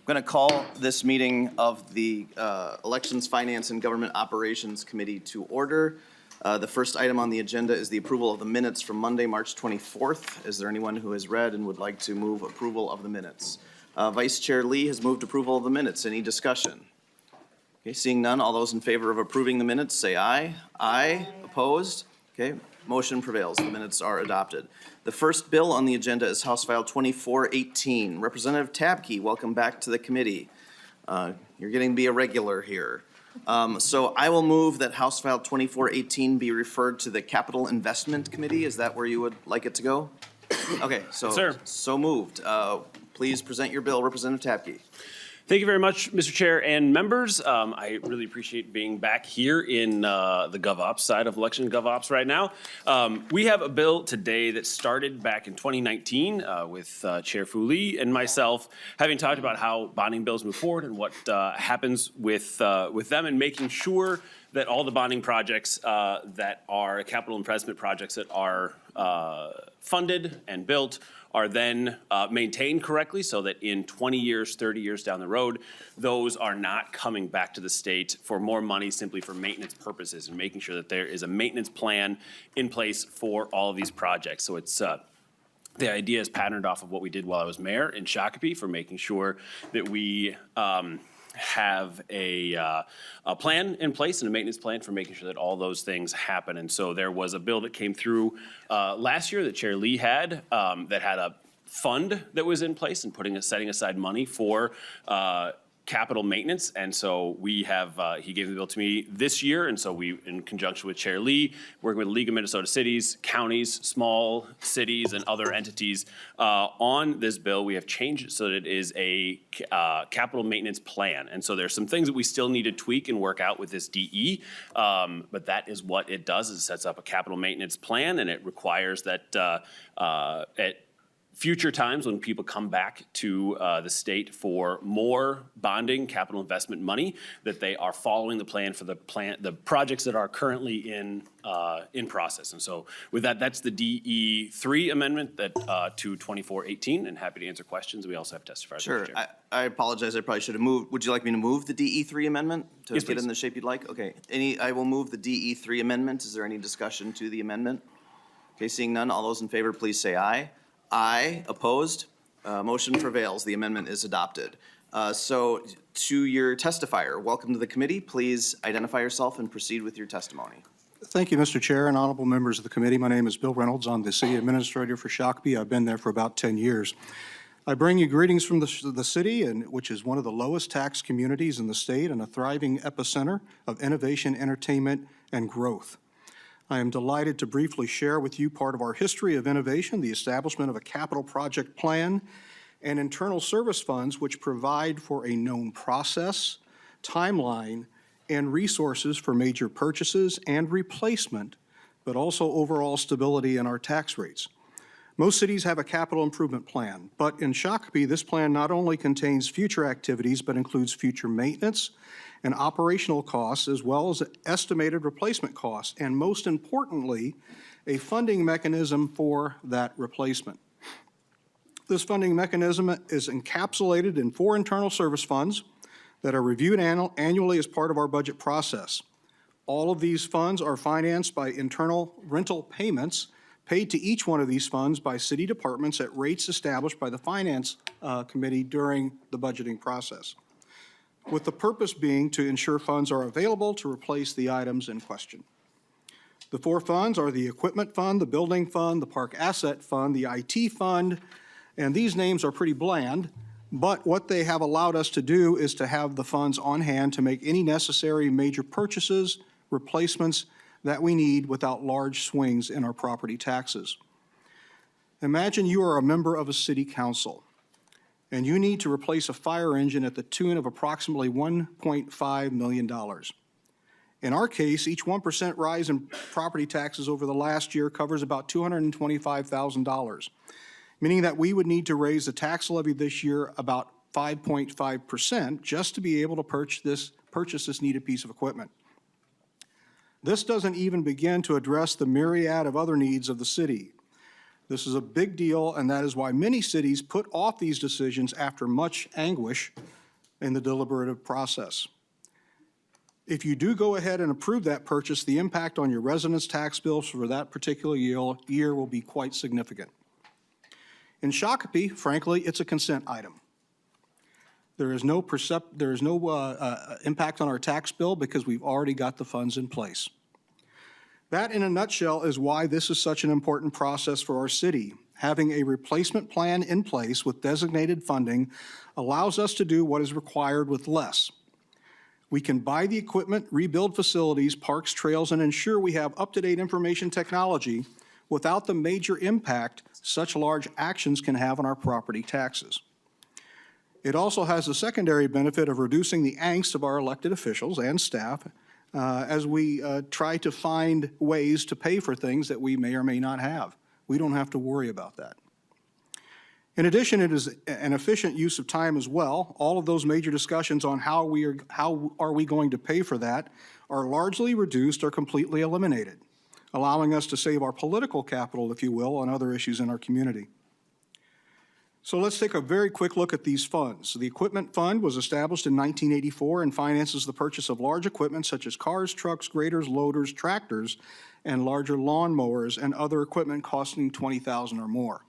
I'm going to call this meeting of the Elections, Finance, and Government Operations Committee to order. The first item on the agenda is the approval of the minutes from Monday, March 24th. Is there anyone who has read and would like to move approval of the minutes? Vice Chair Lee has moved approval of the minutes. Any discussion? Okay, seeing none, all those in favor of approving the minutes say aye. Aye. Opposed? Okay, motion prevails. The minutes are adopted. The first bill on the agenda is House File 2418. Representative Tabke, welcome back to the committee. You're getting to be a regular here. So I will move that House File 2418 be referred to the Capital Investment Committee. Is that where you would like it to go? Okay, so moved. Please present your bill, Representative Tabke. Thank you very much, Mr. Chair and members. I really appreciate being back here in the GovOps side of election GovOps right now. We have a bill today that started back in 2019 with Chair Fooley and myself having talked about how bonding bills move forward and what happens with them, and making sure that all the bonding projects that are capital investment projects that are funded and built are then maintained correctly, so that in 20 years, 30 years down the road, those are not coming back to the state for more money simply for maintenance purposes, and making sure that there is a maintenance plan in place for all of these projects. So it's the idea is patterned off of what we did while I was mayor in Shakopee, for making sure that we have a plan in place and a maintenance plan for making sure that all those things happen. And so there was a bill that came through last year that Chair Lee had that had a fund that was in place and setting aside money for capital maintenance. And so we have, he gave the bill to me this year. And so we, in conjunction with Chair Lee, working with the League of Minnesota Cities, counties, small cities, and other entities on this bill, we have changed it so that it is a capital maintenance plan. And so there's some things that we still need to tweak and work out with this DE, but that is what it does, is it sets up a capital maintenance plan, and it requires that at future times when people come back to the state for more bonding, capital investment money, that they are following the plan for the projects that are currently in process. And so with that, that's the DE3 amendment that to 2418, and happy to answer questions. We also have testifiers. Sure. I apologize. I probably should have moved. Would you like me to move the DE3 amendment to yes, get please. In the shape you'd like? Okay. I will move the DE3 amendment. Is there any discussion to the amendment? Okay, seeing none, all those in favor, please say aye. Aye. Opposed? Motion prevails. The amendment is adopted. So to your testifier, welcome to the committee. Please identify yourself and proceed with your testimony. Thank you, Mr. Chair and honorable members of the committee. My name is Bill Reynolds. I'm the city administrator for Shakopee. I've been there for about 10 years. I bring you greetings from the city, which is one of the lowest tax communities in the state and a thriving epicenter of innovation, entertainment, and growth. I am delighted to briefly share with you part of our history of innovation, the establishment of a capital project plan and internal service funds which provide for a known process, timeline, and resources for major purchases and replacement, but also overall stability in our tax rates. Most cities have a capital improvement plan, but in Shakopee, this plan not only contains future activities, but includes future maintenance and operational costs, as well as estimated replacement costs, and most importantly, a funding mechanism for that replacement. This funding mechanism is encapsulated in 4 internal service funds that are reviewed annually as part of our budget process. All of these funds are financed by internal rental payments paid to each one of these funds by city departments at rates established by the Finance Committee during the budgeting process, with the purpose being to ensure funds are available to replace the items in question. The 4 funds are the Equipment Fund, the Building Fund, the Park Asset Fund, the IT Fund, and these names are pretty bland, but what they have allowed us to do is to have the funds on hand to make any necessary major purchases, replacements that we need without large swings in our property taxes. Imagine you are a member of a city council and you need to replace a fire engine at the tune of approximately $1.5 million. In our case, each 1% rise in property taxes over the last year covers about $225,000, meaning that we would need to raise the tax levy this year about 5.5% just to be able to purchase this needed piece of equipment. This doesn't even begin to address the myriad of other needs of the city. This is a big deal, and that is why many cities put off these decisions after much anguish in the deliberative process. If you do go ahead and approve that purchase, the impact on your residents' tax bills for that particular year will be quite significant. In Shakopee, frankly, it's a consent item. There is no impact on our tax bill because we've already got the funds in place. That, in a nutshell, is why this is such an important process for our city. Having a replacement plan in place with designated funding allows us to do what is required with less. We can buy the equipment, rebuild facilities, parks, trails, and ensure we have up-to-date information technology without the major impact such large actions can have on our property taxes. It also has the secondary benefit of reducing the angst of our elected officials and staff as we try to find ways to pay for things that we may or may not have. We don't have to worry about that. In addition, it is an efficient use of time as well. All of those major discussions on how are we going to pay for that are largely reduced or completely eliminated, allowing us to save our political capital, if you will, on other issues in our community. So let's take a very quick look at these funds. The Equipment Fund was established in 1984 and finances the purchase of large equipment such as cars, trucks, graders, loaders, tractors, and larger lawn mowers and other equipment costing $20,000 or more.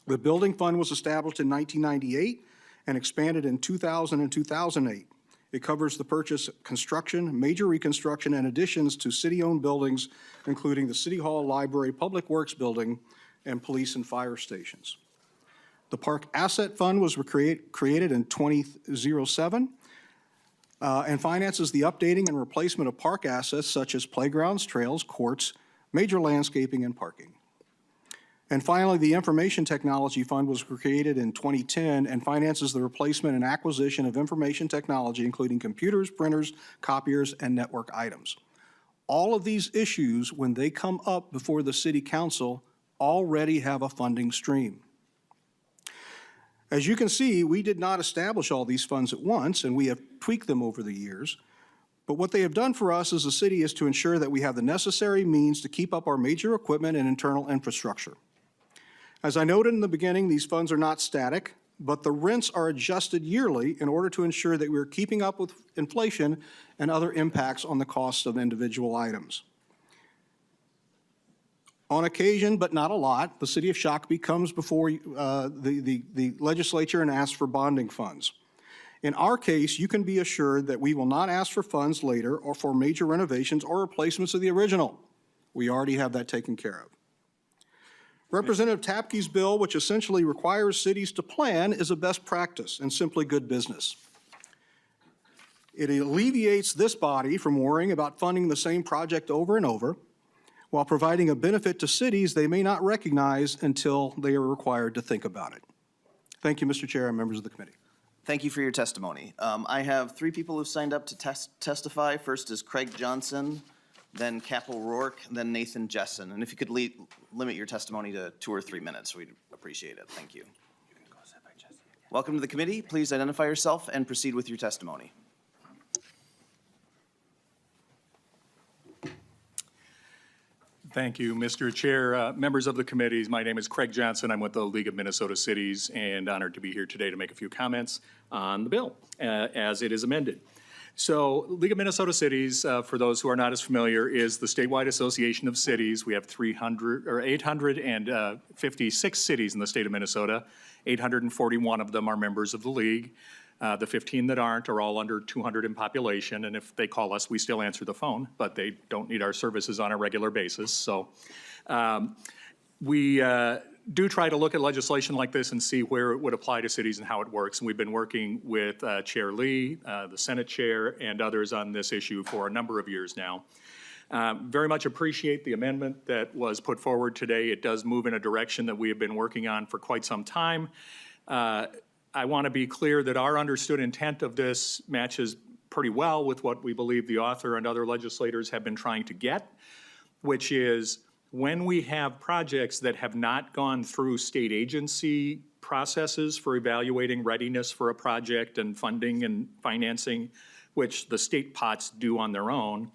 The Building Fund was established in 1998 and expanded in 2000 and 2008. It covers the purchase, construction, major reconstruction, and additions to city-owned buildings, including the City Hall, Library, Public Works Building, and police and fire stations. The Park Asset Fund was created in 2007 and finances the updating and replacement of park assets such as playgrounds, trails, courts, major landscaping, and parking. And finally, the Information Technology Fund was created in 2010 and finances the replacement and acquisition of information technology, including computers, printers, copiers, and network items. All of these issues, when they come up before the City Council, already have a funding stream. As you can see, we did not establish all these funds at once, and we have tweaked them over the years. But what they have done for us as a city is to ensure that we have the necessary means to keep up our major equipment and internal infrastructure. As I noted in the beginning, these funds are not static, but the rents are adjusted yearly in order to ensure that we're keeping up with inflation and other impacts on the cost of individual items. On occasion, but not a lot, the City of Shakopee comes before the legislature and asks for bonding funds. In our case, you can be assured that we will not ask for funds later or for major renovations or replacements of the original. We already have that taken care of. Representative Tabke's bill, which essentially requires cities to plan, is a best practice and simply good business. It alleviates this body from worrying about funding the same project over and over, while providing a benefit to cities they may not recognize until they are required to think about it. Thank you, Mr. Chair and members of the committee. Thank you for your testimony. I have three people who signed up to testify. First is Craig Johnson, then Capel Rourke, then Nathan Jessen. And if you could limit your testimony to 2 or 3 minutes, we'd appreciate it. Thank you. Welcome to the committee. Please identify yourself and proceed with your testimony. Thank you, Mr. Chair. Members of the committees, my name is Craig Johnson. I'm with the League of Minnesota Cities and honored to be here today to make a few comments on the bill as it is amended. So League of Minnesota Cities, for those who are not as familiar, is the statewide association of cities. We have 856 cities in the state of Minnesota. 841 of them are members of the league. The 15 that aren't are all under 200 in population, and if they call us, we still answer the phone, but they don't need our services on a regular basis. So we do try to look at legislation like this and see where it would apply to cities and how it works. And we've been working with Chair Lee, the Senate Chair, and others on this issue for a number of years now. Very much appreciate the amendment that was put forward today. It does move in a direction that we have been working on for quite some time. I want to be clear that our understood intent of this matches pretty well with what we believe the author and other legislators have been trying to get, which is when we have projects that have not gone through state agency processes for evaluating readiness for a project and funding and financing, which the state pots do on their own.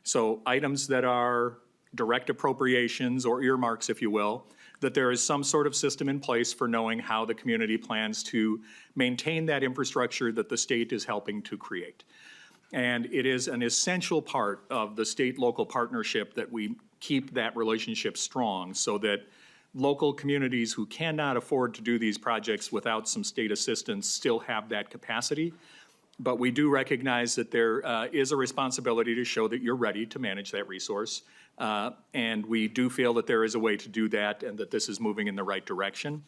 So items that are direct appropriations or earmarks, if you will, that there is some sort of system in place for knowing how the community plans to maintain that infrastructure that the state is helping to create. And it is an essential part of the state-local partnership that we keep that relationship strong so that local communities who cannot afford to do these projects without some state assistance still have that capacity. But we do recognize that there is a responsibility to show that you're ready to manage that resource. And we do feel that there is a way to do that and that this is moving in the right direction.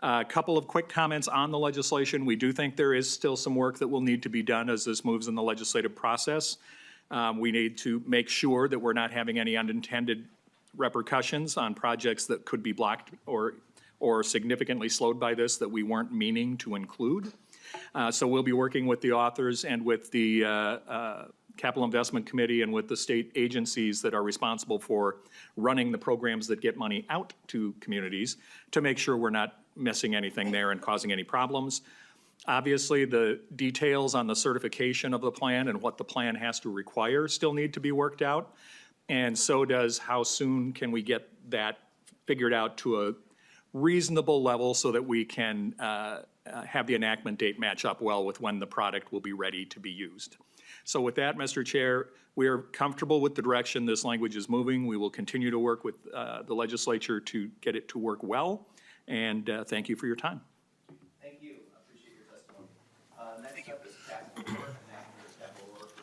A couple of quick comments on the legislation. We do think there is still some work that will need to be done as this moves in the legislative process. We need to make sure that we're not having any unintended repercussions on projects that could be blocked or significantly slowed by this that we weren't meaning to include. So we'll be working with the authors and with the Capital Investment Committee and with the state agencies that are responsible for running the programs that get money out to communities to make sure we're not missing anything there and causing any problems. Obviously, the details on the certification of the plan and what the plan has to require still need to be worked out. And so does how soon can we get that figured out to a reasonable level so that we can have the enactment date match up well with when the product will be ready to be used. So with that, Mr. Chair, we are comfortable with the direction this language is moving. We will continue to work with the legislature to get it to work well. And thank you for your time. Thank you. I appreciate your testimony. Next up is Capital Work, and after is Capital Work,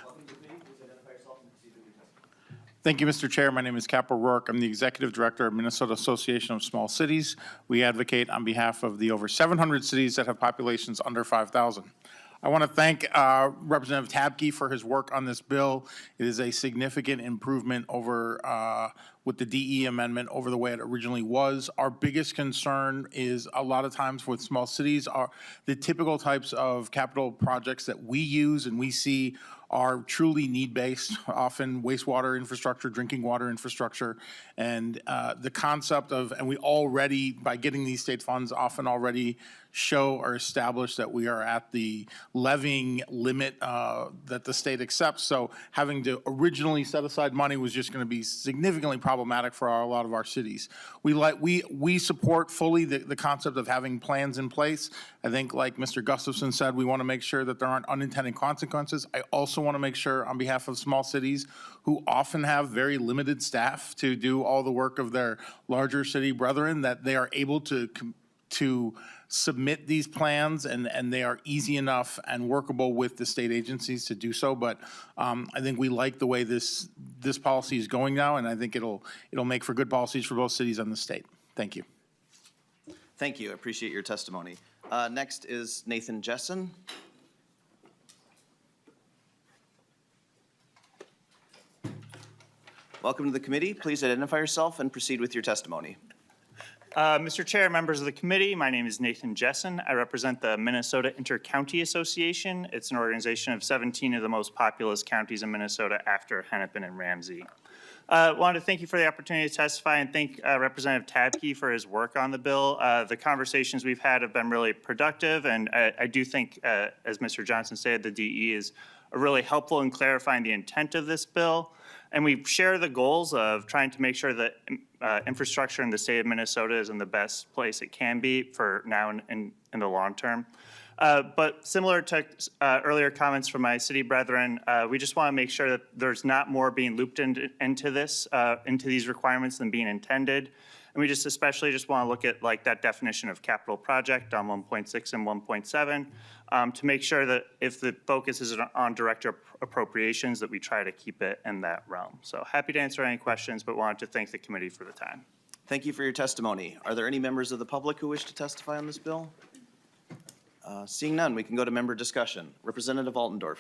welcome to the committee. Please identify yourself and proceed with your testimony. Thank you, Mr. Chair. My name is Cap O'Rourke. I'm the Executive Director of Minnesota Association of Small Cities. We advocate on behalf of the over 700 cities that have populations under 5,000. I want to thank Representative Tabke for his work on this bill. It is a significant improvement over with the DE amendment over the way it originally was. Our biggest concern is a lot of times with small cities are the typical types of capital projects that we use and we see are truly need-based, often wastewater infrastructure, drinking water infrastructure, and the concept of, and we already, by getting these state funds, often already show or establish that we are at the levying limit that the state accepts. So having to originally set aside money was just going to be significantly problematic for a lot of our cities. We support fully the concept of having plans in place. I think, like Mr. Gustafson said, we want to make sure that there aren't unintended consequences. I also want to make sure, on behalf of small cities who often have very limited staff to do all the work of their larger city brethren, that they are able to submit these plans and they are easy enough and workable with the state agencies to do so. But I think we like the way this policy is going now, and I think it'll make for good policies for both cities and the state. Thank you. Thank you. I appreciate your testimony. Next is Nathan Jessen. Welcome to the committee. Please identify yourself and proceed with your testimony. Mr. Chair, members of the committee, my name is Nathan Jessen. I represent the Minnesota Inter-County Association. It's an organization of 17 of the most populous counties in Minnesota after Hennepin and Ramsey. I wanted to thank you for the opportunity to testify and thank Representative Tabke for his work on the bill. The conversations we've had have been really productive, and I do think, as Mr. Johnson said, the DE is really helpful in clarifying the intent of this bill. And we share the goals of trying to make sure that infrastructure in the state of Minnesota is in the best place it can be for now and in the long term. But similar to earlier comments from my city brethren, we just want to make sure that there's not more being looped into these requirements than being intended. And we just especially just want to look at like that definition of capital project on 1.6 and 1.7 to make sure that if the focus is on direct appropriations, that we try to keep it in that realm. So happy to answer any questions, but wanted to thank the committee for the time. Thank you for your testimony. Are there any members of the public who wish to testify on this bill? Seeing none, we can go to member discussion. Representative Altendorf.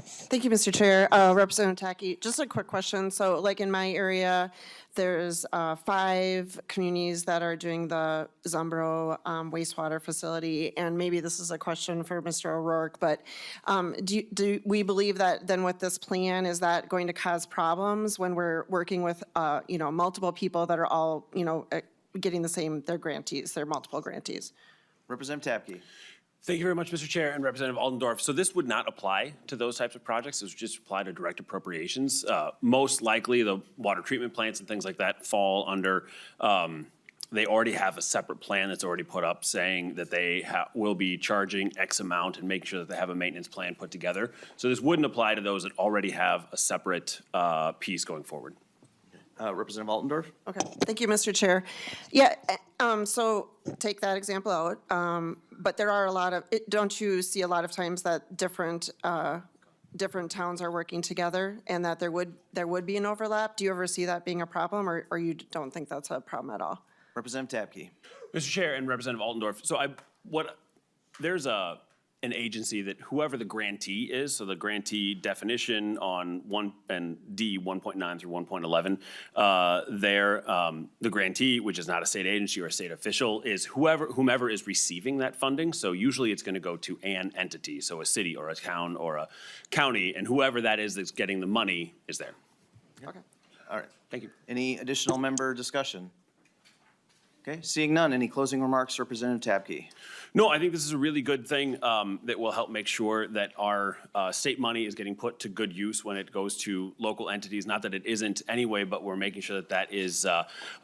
Thank you, Mr. Chair. Representative Tabke, just a quick question. So like in my area, there's 5 communities that are doing the Zumbro wastewater facility. And maybe this is a question for Mr. O'Rourke, but do we believe that then with this plan, is that going to cause problems when we're working with, multiple people that are all, getting the same, their grantees, their multiple grantees? Representative Tabke. Thank you very much, Mr. Chair and Representative Aldendorf. So this would not apply to those types of projects. This would just apply to direct appropriations. Most likely, the water treatment plants and things like that fall under, they already have a separate plan that's already put up saying that they will be charging X amount and making sure that they have a maintenance plan put together. So this wouldn't apply to those that already have a separate piece going forward. Representative Altendorf? Okay, thank you, Mr. Chair. Yeah, so take that example out, but there are a lot of, don't you see a lot of times that different towns are working together and that there would be an overlap? Do you ever see that being a problem, or you don't think that's a problem at all? Representative Tabke? Mr. Chair and Representative Altendorf, so there's an agency that whoever the grantee is, so the grantee definition on 1 and D 1.9 through 1.11, the grantee, which is not a state agency or a state official, is whomever is receiving that funding. So usually it's going to go to an entity, so a city or a town or a county, and whoever that is that's getting the money is there. Okay. All right. Thank you. Any additional member discussion? Okay, seeing none, any closing remarks, Representative Tabke? No, I think this is a really good thing that will help make sure that our state money is getting put to good use when it goes to local entities. Not that it isn't anyway, but we're making sure that that is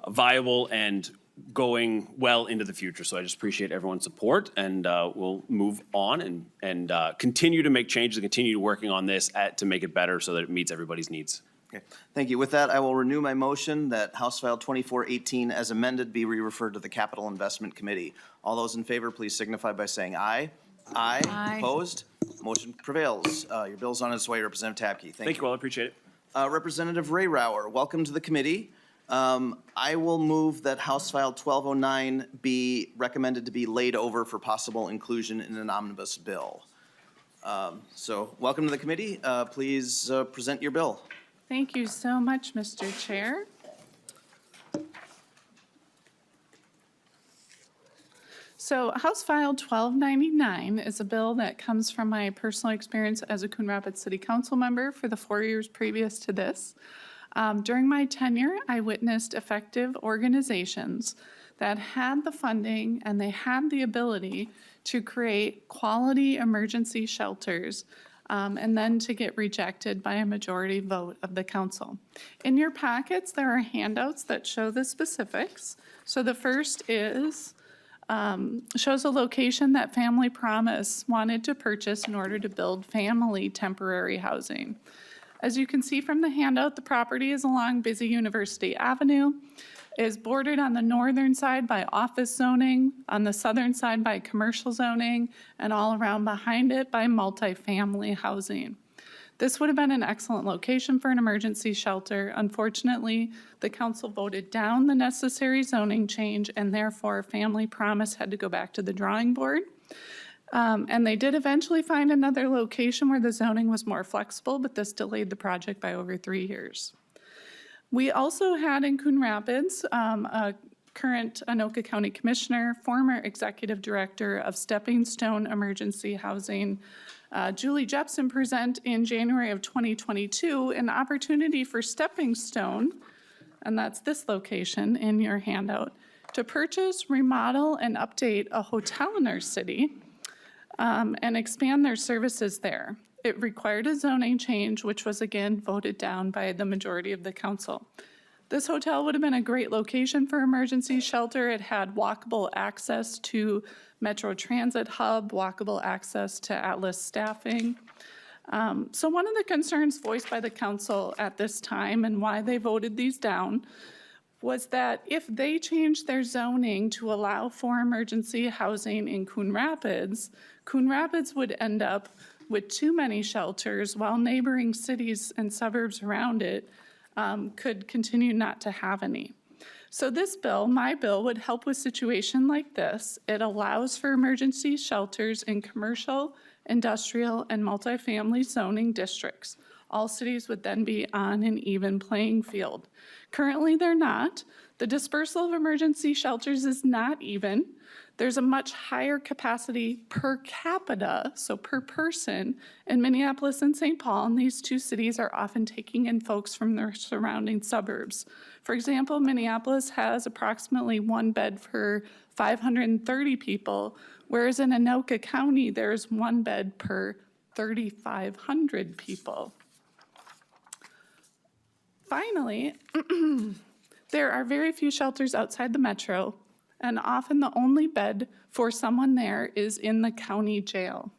viable and going well into the future. So I just appreciate everyone's support, and we'll move on and continue to make changes and continue working on this to make it better so that it meets everybody's needs. Okay, thank you. With that, I will renew my motion that House File 2418 as amended be re-referred to the Capital Investment Committee. All those in favor, please signify by saying aye. Aye. Aye. Opposed? Motion prevails. Your bill's on its way, Representative Tabke. Thank you all, I appreciate it. Representative Rehrauer, welcome to the committee. I will move that House File 1209 be recommended to be laid over for possible inclusion in an omnibus bill. So welcome to the committee. Please present your bill. Thank you so much, Mr. Chair. So House File 1299 is a bill that comes from my personal experience as a Coon Rapids City Council member for the 4 years previous to this. During my tenure, I witnessed effective organizations that had the funding and they had the ability to create quality emergency shelters and then to get rejected by a majority vote of the council. In your packets, there are handouts that show the specifics. So the first is, shows a location that Family Promise wanted to purchase in order to build family temporary housing. As you can see from the handout, the property is along Busy University Avenue, is bordered on the northern side by office zoning, on the southern side by commercial zoning, and all around behind it by multifamily housing. This would have been an excellent location for an emergency shelter. Unfortunately, the council voted down the necessary zoning change, and therefore Family Promise had to go back to the drawing board. And they did eventually find another location where the zoning was more flexible, but this delayed the project by over 3 years. We also had in Coon Rapids a current Anoka County Commissioner, former Executive Director of Stepping Stone Emergency Housing, Julie Jepson, present in January of 2022 an opportunity for Stepping Stone, and that's this location in your handout, to purchase, remodel, and update a hotel in our city and expand their services there. It required a zoning change, which was again voted down by the majority of the council. This hotel would have been a great location for emergency shelter. It had walkable access to Metro Transit Hub, walkable access to Atlas staffing. So one of the concerns voiced by the council at this time and why they voted these down was that if they changed their zoning to allow for emergency housing in Coon Rapids would end up with too many shelters while neighboring cities and suburbs around it could continue not to have any. So this bill, my bill, would help with a situation like this. It allows for emergency shelters in commercial, industrial, and multifamily zoning districts. All cities would then be on an even playing field. Currently, they're not. The dispersal of emergency shelters is not even. There's a much higher capacity per capita, so per person, in Minneapolis and St. Paul, and these two cities are often taking in folks from their surrounding suburbs. For example, Minneapolis has approximately 1 bed per 530 people, whereas in Anoka County, there's 1 bed per 3,500 people. Finally, there are very few shelters outside the metro, and often the only bed for someone there is in the county jail.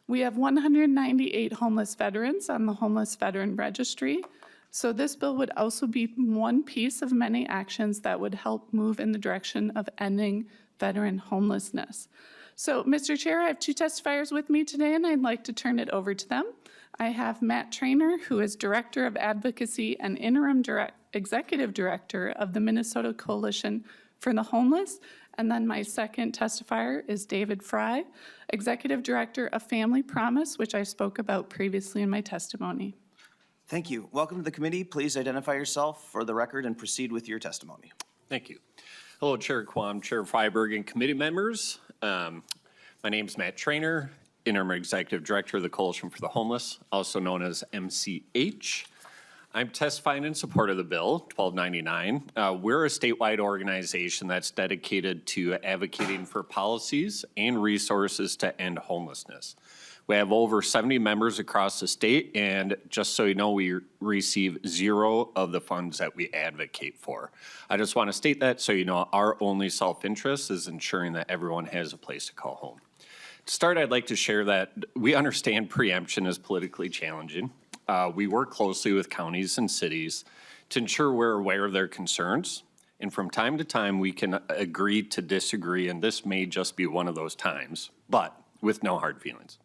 We have 198 homeless veterans on the Homeless Veteran Registry, so this bill would also be one piece of many actions that would help move in the direction of ending veteran homelessness. So, Mr. Chair, I have 2 testifiers with me today, and I'd like to turn it over to them. I have Matt Trainer, who is Director of Advocacy and Interim Executive Director of the Minnesota Coalition for the Homeless. And then my second testifier is David Fry, Executive Director of Family Promise, which I spoke about previously in my testimony. Thank you. Welcome to the committee. Please identify yourself for the record and proceed with your testimony. Thank you. Hello, Chair Quam, Chair Freiberg, and committee members. My name is Matt Trainer, Interim Executive Director of the Coalition for the Homeless, also known as MCH. I'm testifying in support of the bill, 1299. We're a statewide organization that's dedicated to advocating for policies and resources to end homelessness. We have over 70 members across the state, and just so you know, we receive 0 of the funds that we advocate for. I just want to state that so you know our only self-interest is ensuring that everyone has a place to call home. To start, I'd like to share that we understand preemption is politically challenging. We work closely with counties and cities to ensure we're aware of their concerns, and from time to time we can agree to disagree, and this may just be one of those times, but with no hard feelings.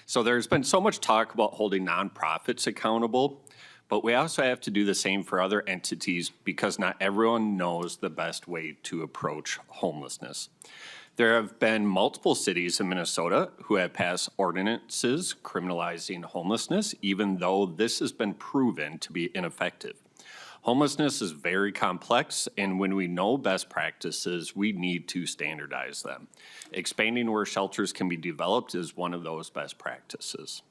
So there's been so much talk about holding nonprofits accountable, but we also have to do the same for other entities because not everyone knows the best way to approach homelessness. There have been multiple cities in Minnesota who have passed ordinances criminalizing homelessness, even though this has been proven to be ineffective. Homelessness is very complex, and when we know best practices, we need to standardize them. Expanding where shelters can be developed is one of those best practices.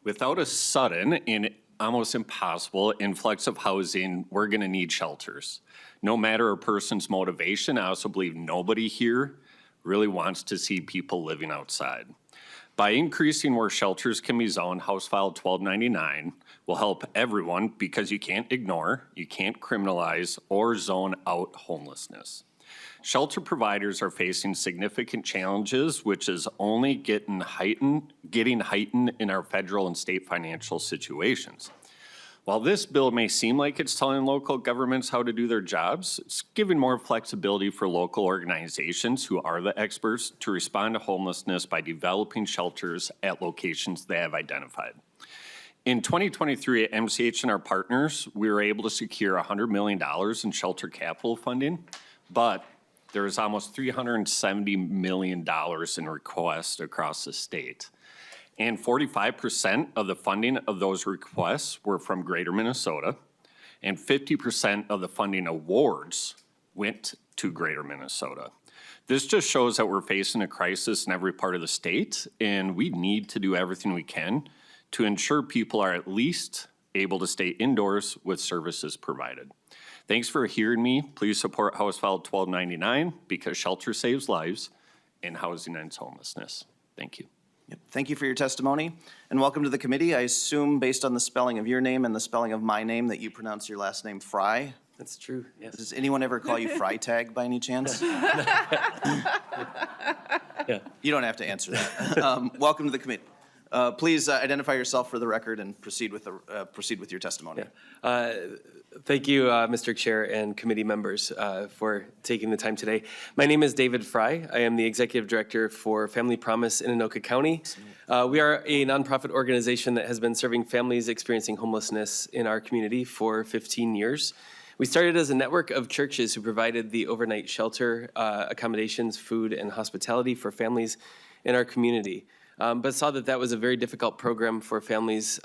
Without a sudden and almost impossible influx of housing, we're going to need shelters. No matter a person's motivation, I also believe nobody here really wants to see people living outside. By increasing where shelters can be zoned, House File 1299 will help everyone because you can't ignore, you can't criminalize, or zone out homelessness. Shelter providers are facing significant challenges, which is only getting heightened in our federal and state financial situations. While this bill may seem like it's telling local governments how to do their jobs, it's giving more flexibility for local organizations who are the experts to respond to homelessness by developing shelters at locations they have identified. In 2023 at MCH and our partners, we were able to secure $100 million in shelter capital funding, but there is almost $370 million in requests across the state. And 45% of the funding of those requests were from Greater Minnesota, and 50% of the funding awards went to Greater Minnesota. This just shows that we're facing a crisis in every part of the state, and we need to do everything we can to ensure people are at least able to stay indoors with services provided. Thanks for hearing me. Please support House File 1299 because shelter saves lives and housing ends homelessness. Thank you. Thank you for your testimony, and welcome to the committee. I assume, based on the spelling of your name and the spelling of my name, that you pronounce your last name Fry. That's true, yes. Does anyone ever call you Freitag by any chance? Yeah. You don't have to answer that. Welcome to the committee. Please identify yourself for the record and proceed with your testimony. Thank you, Mr. Chair and committee members, for taking the time today. My name is David Fry. I am the Executive Director for Family Promise in Anoka County. We are a nonprofit organization that has been serving families experiencing homelessness in our community for 15 years. We started as a network of churches who provided the overnight shelter, accommodations, food, and hospitality for families in our community. but saw that that was a very difficult program for families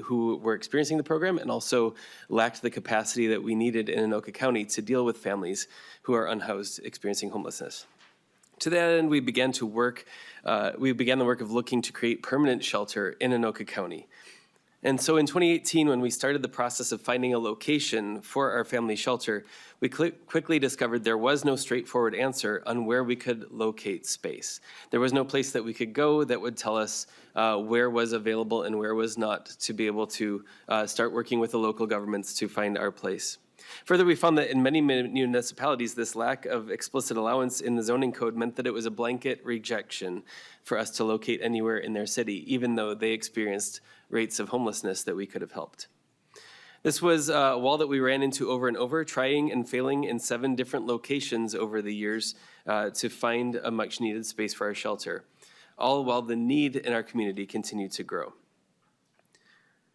who were experiencing the program and also lacked the capacity that we needed in Anoka County to deal with families who are unhoused experiencing homelessness. To that end, we began the work of looking to create permanent shelter in Anoka County. And so in 2018, when we started the process of finding a location for our family shelter, we quickly discovered there was no straightforward answer on where we could locate space. There was no place that we could go that would tell us where was available and where was not to be able to start working with the local governments to find our place. Further, we found that in many municipalities, this lack of explicit allowance in the zoning code meant that it was a blanket rejection for us to locate anywhere in their city, even though they experienced rates of homelessness that we could have helped. This was a wall that we ran into over and over, trying and failing in 7 different locations over the years to find a much needed space for our shelter, all while the need in our community continued to grow.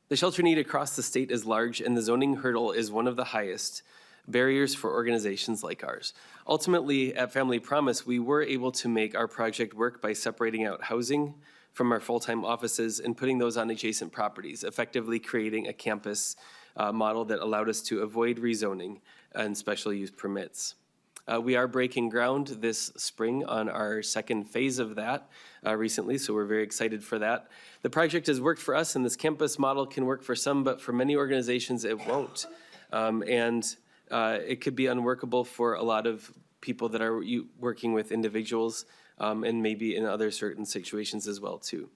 The shelter need across the state is large, and the zoning hurdle is one of the highest barriers for organizations like ours. Ultimately, at Family Promise, we were able to make our project work by separating out housing from our full-time offices and putting those on adjacent properties, effectively creating a campus model that allowed us to avoid rezoning and special use permits. We are breaking ground this spring on our second phase of that recently, so we're very excited for that. The project has worked for us, and this campus model can work for some, but for many organizations it won't. It could be unworkable for a lot of people that are working with individuals and maybe in other certain situations as well too.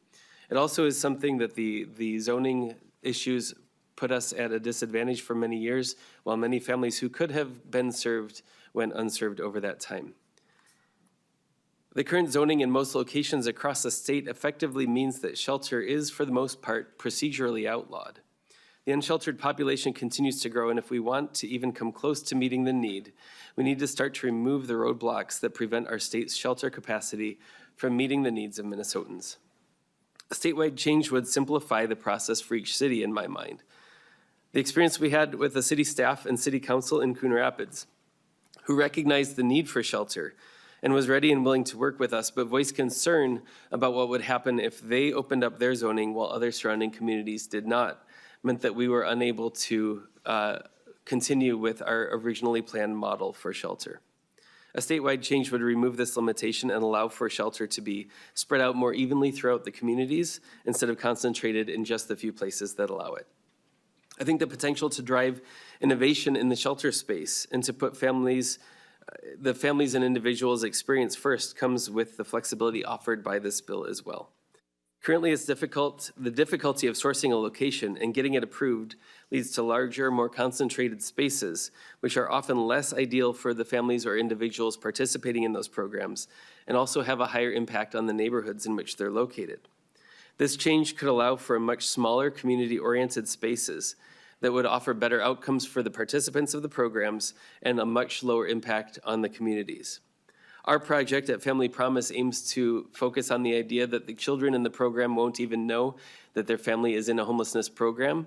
It also is something that the zoning issues put us at a disadvantage for many years, while many families who could have been served went unserved over that time. The current zoning in most locations across the state effectively means that shelter is, for the most part, procedurally outlawed. The unsheltered population continues to grow, and if we want to even come close to meeting the need, we need to start to remove the roadblocks that prevent our state's shelter capacity from meeting the needs of Minnesotans. A statewide change would simplify the process for each city, in my mind. The experience we had with the city staff and city council in Coon Rapids, who recognized the need for shelter and was ready and willing to work with us, but voiced concern about what would happen if they opened up their zoning while other surrounding communities did not, meant that we were unable to continue with our originally planned model for shelter. A statewide change would remove this limitation and allow for shelter to be spread out more evenly throughout the communities instead of concentrated in just the few places that allow it. I think the potential to drive innovation in the shelter space and to put the families and individuals' experience first comes with the flexibility offered by this bill as well. Currently, it's difficult. The difficulty of sourcing a location and getting it approved leads to larger, more concentrated spaces, which are often less ideal for the families or individuals participating in those programs, and also have a higher impact on the neighborhoods in which they're located. This change could allow for much smaller, community-oriented spaces that would offer better outcomes for the participants of the programs and a much lower impact on the communities. Our project at Family Promise aims to focus on the idea that the children in the program won't even know that their family is in a homelessness program.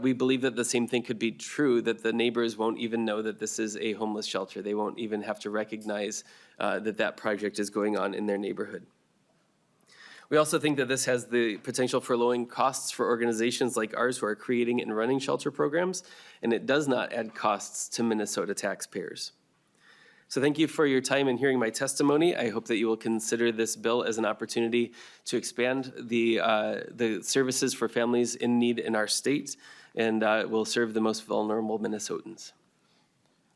We believe that the same thing could be true, that the neighbors won't even know that this is a homeless shelter. They won't even have to recognize that project is going on in their neighborhood. We also think that this has the potential for lowering costs for organizations like ours who are creating and running shelter programs, and it does not add costs to Minnesota taxpayers. So thank you for your time in hearing my testimony. I hope that you will consider this bill as an opportunity to expand the services for families in need in our state and will serve the most vulnerable Minnesotans.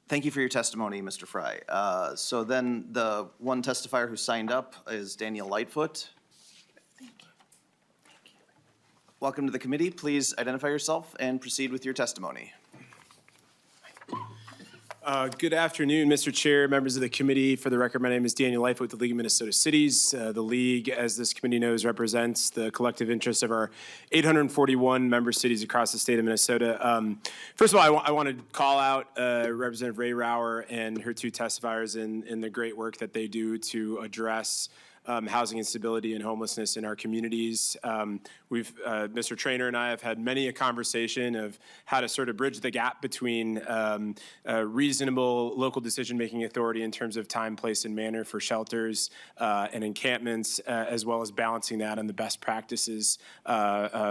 Thank you for your testimony, Mr. Fry. So then the one testifier who signed up is Daniel Lightfoot. Welcome to the committee. Please identify yourself and proceed with your testimony. Good afternoon, Mr. Chair, members of the committee. For the record, my name is Daniel Lightfoot with the League of Minnesota Cities. The League, as this committee knows, represents the collective interests of our 841 member cities across the state of Minnesota. First of all, I want to call out Representative Rehrauer and her 2 testifiers in the great work that they do to address housing instability and homelessness in our communities. Mr. Trainer and I have had many a conversation of how to sort of bridge the gap between reasonable local decision-making authority in terms of time, place, and manner for shelters and encampments, as well as balancing that on the best practices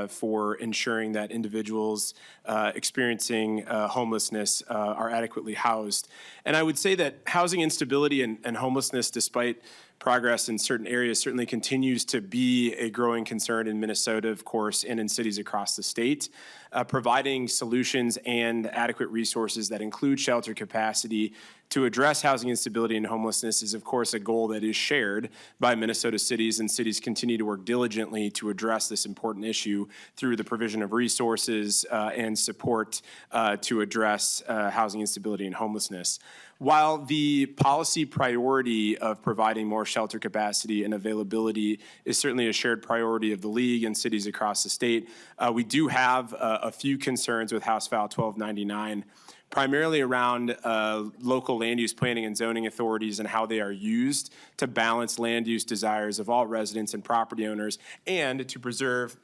for ensuring that individuals experiencing homelessness are adequately housed. And I would say that housing instability and homelessness, despite progress in certain areas, certainly continues to be a growing concern in Minnesota, of course, and in cities across the state. Providing solutions and adequate resources that include shelter capacity to address housing instability and homelessness is, of course, a goal that is shared by Minnesota cities, and cities continue to work diligently to address this important issue through the provision of resources and support to address housing instability and homelessness. While the policy priority of providing more shelter capacity and availability is certainly a shared priority of the league and cities across the state, we do have a few concerns with House File 1299, primarily around local land use planning and zoning authorities and how they are used to balance land use desires of all residents and property owners and to preserve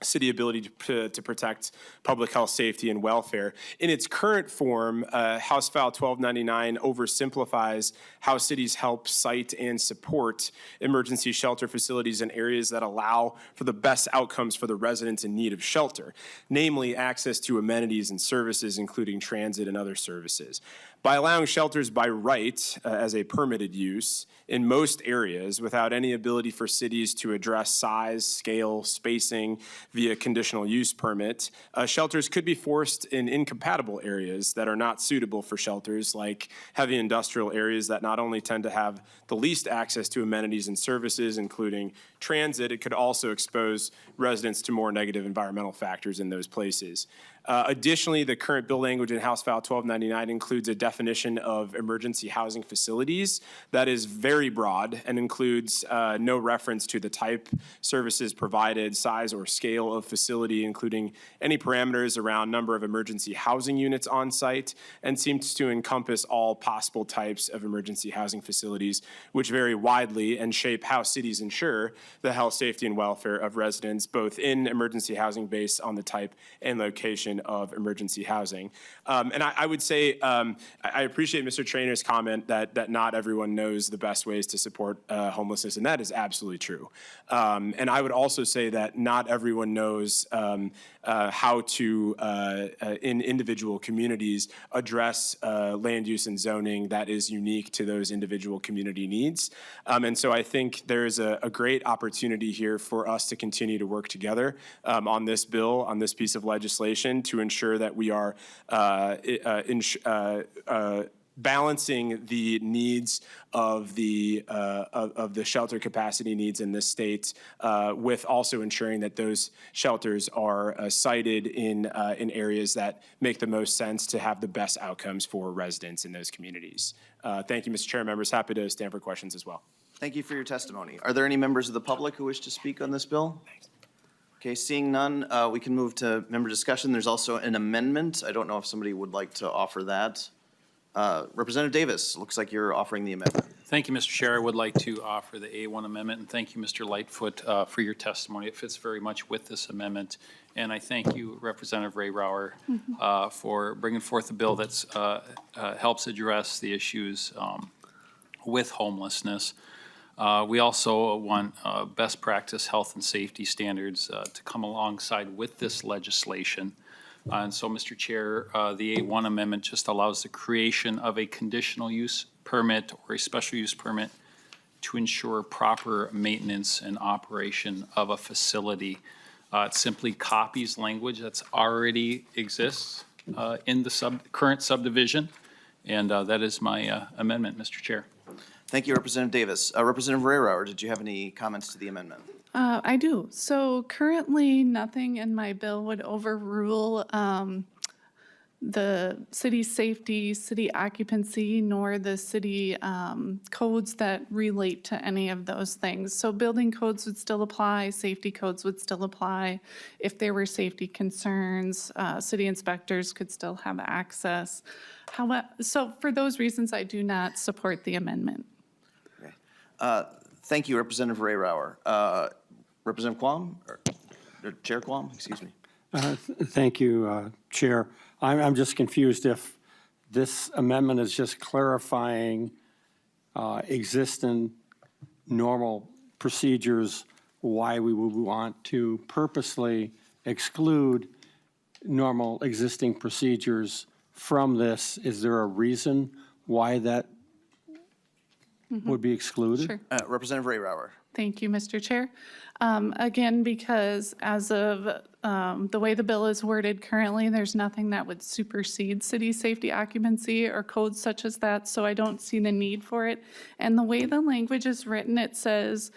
city ability to protect public health, safety, and welfare. In its current form, House File 1299 oversimplifies how cities help site and support emergency shelter facilities in areas that allow for the best outcomes for the residents in need of shelter, namely access to amenities and services, including transit and other services. By allowing shelters by right as a permitted use in most areas without any ability for cities to address size, scale, spacing via conditional use permit, shelters could be forced in incompatible areas that are not suitable for shelters, like heavy industrial areas that not only tend to have the least access to amenities and services, including transit, it could also expose residents to more negative environmental factors in those places. Additionally, the current bill language in House File 1299 includes a definition of emergency housing facilities that is very broad and includes no reference to the type, services provided, size, or scale of facility, including any parameters around number of emergency housing units on site, and seems to encompass all possible types of emergency housing facilities, which vary widely and shape how cities ensure the health, safety, and welfare of residents, both in emergency housing based on the type and location of emergency housing. And I would say, I appreciate Mr. Trainer's comment that not everyone knows the best ways to support homelessness, and that is absolutely true. And I would also say that not everyone knows how to, in individual communities, address land use and zoning that is unique to those individual community needs. And so I think there is a great opportunity here for us to continue to work together on this bill, on this piece of legislation, to ensure that we are balancing the needs of the shelter capacity needs in this state, with also ensuring that those shelters are sited in areas that make the most sense to have the best outcomes for residents in those communities. Thank you, Mr. Chair. Members, happy to stand for questions as well. Thank you for your testimony. Are there any members of the public who wish to speak on this bill? Okay, seeing none, we can move to member discussion. There's also an amendment. I don't know if somebody would like to offer that. Representative Davis, looks like you're offering the amendment. Thank you, Mr. Chair. I would like to offer the A1 amendment, and thank you, Mr. Lightfoot, for your testimony. It fits very much with this amendment. And I thank you, Representative Rehrauer, for bringing forth a bill that helps address the issues with homelessness. We also want best practice health and safety standards to come alongside with this legislation. And so, Mr. Chair, the A1 amendment just allows the creation of a conditional use permit or a special use permit to ensure proper maintenance and operation of a facility. It simply copies language that's already exists in the current subdivision, and that is my amendment, Mr. Chair. Thank you, Representative Davis. Representative Rehrauer, did you have any comments to the amendment? I do. So currently, nothing in my bill would overrule the city safety, city occupancy, nor the city codes that relate to any of those things. So building codes would still apply, safety codes would still apply. If there were safety concerns, city inspectors could still have access. However, so for those reasons, I do not support the amendment. Okay. Thank you, Representative Rehrauer. Representative Quam, or Chair Quam, excuse me. Thank you, Chair. I'm just confused if this amendment is just clarifying existing normal procedures, why we would want to purposely exclude normal existing procedures from this. Is there a reason why that would be excluded? Sure. Representative Rehrauer. Thank you, Mr. Chair. Again, because as of the way the bill is worded currently, there's nothing that would supersede city safety occupancy or codes such as that, so I don't see the need for it. And the way the language is written, it says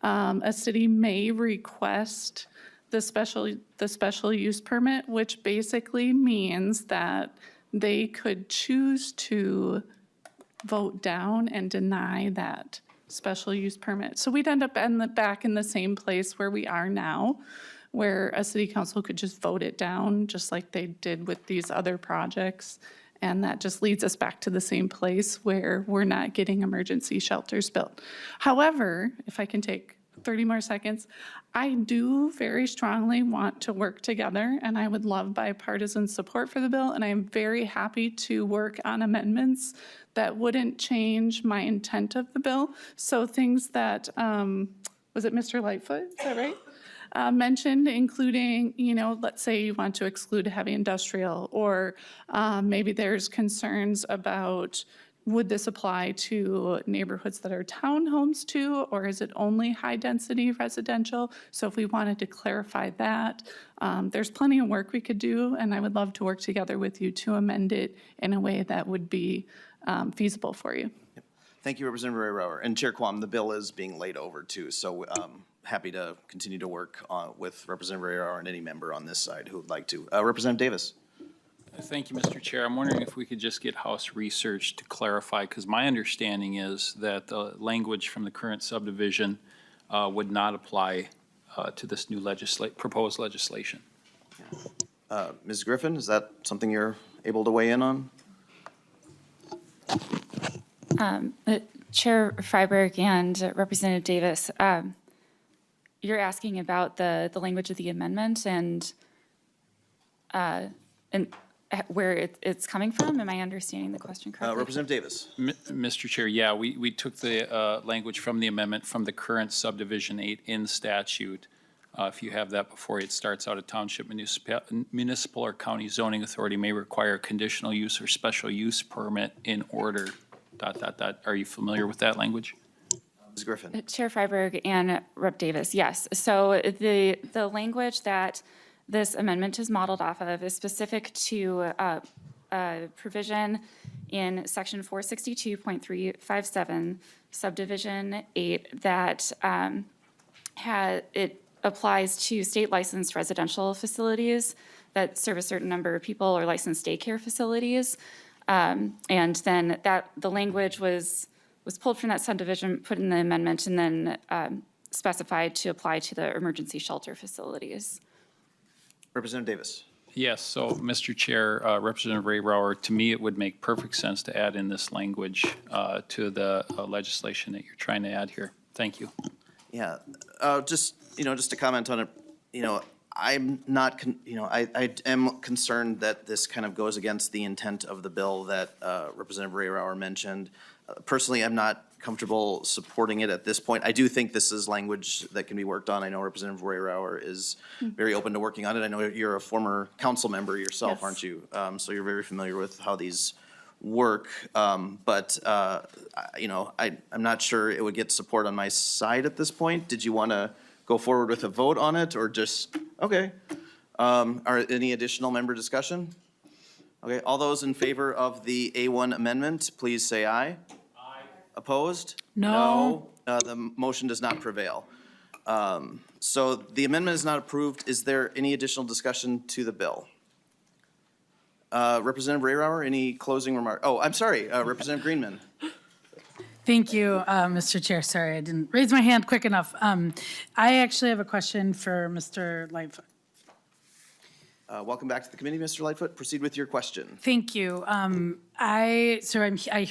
a city may request the special use permit, which basically means that they could choose to vote down and deny that special use permit. So we'd end up back in the same place where we are now, where a city council could just vote it down, just like they did with these other projects. And that just leads us back to the same place where we're not getting emergency shelters built. However, if I can take 30 more seconds, I do very strongly want to work together, and I would love bipartisan support for the bill, and I am very happy to work on amendments that wouldn't change my intent of the bill. So things that, was it Mr. Lightfoot, is that right? Mentioned, including, let's say you want to exclude heavy industrial, or maybe there's concerns about, would this apply to neighborhoods that are townhomes too, or is it only high-density residential? So if we wanted to clarify that, there's plenty of work we could do, and I would love to work together with you to amend it in a way that would be feasible for you. Thank you, Representative Rehrauer. And Chair Quam, the bill is being laid over too, so happy to continue to work with Representative Rehrauer and any member on this side who would like to. Representative Davis. Thank you, Mr. Chair. I'm wondering if we could just get House research to clarify, because my understanding is that the language from the current subdivision would not apply to this new proposed legislation. Ms. Griffin, is that something you're able to weigh in on? Chair Freiberg and Representative Davis, you're asking about the language of the amendment and where it's coming from? Am I understanding the question correctly? Representative Davis. Mr. Chair, yeah, we took the language from the amendment from the current subdivision 8 in statute. If you have that before you, it starts out, a township, municipal or county zoning authority may require conditional use or special use permit in order, ... Are you familiar with that language? Ms. Griffin. Chair Freiberg and Rep. Davis, yes. So the language that this amendment is modeled off of is specific to a provision in section 462.357, subdivision 8, that it applies to state licensed residential facilities that serve a certain number of people, or licensed daycare facilities. And then the language was pulled from that subdivision, put in the amendment, and then specified to apply to the emergency shelter facilities. Representative Davis. Yes, so, Mr. Chair, Representative Rehrauer, to me, it would make perfect sense to add in this language to the legislation that you're trying to add here. Thank you. Yeah, just to comment on it, I'm not, I am concerned that this kind of goes against the intent of the bill that Representative Rehrauer mentioned. Personally, I'm not comfortable supporting it at this point. I do think this is language that can be worked on. I know Representative Rehrauer is very open to working on it. I know you're a former council member yourself, Yes. aren't you? So you're very familiar with how these work. I'm not sure it would get support on my side at this point. Did you want to go forward with a vote on it, or just, okay. Are any additional member discussion? Okay, all those in favor of the A1 amendment, please say aye. Aye. Opposed? No. No. The motion does not prevail. So the amendment is not approved. Is there any additional discussion to the bill? Representative Rehrauer, any closing remark? Oh, I'm sorry, Representative Greenman. Thank you, Mr. Chair. Sorry, I didn't raise my hand quick enough. I actually have a question for Mr. Lightfoot. Welcome back to the committee, Mr. Lightfoot. Proceed with your question. Thank you. I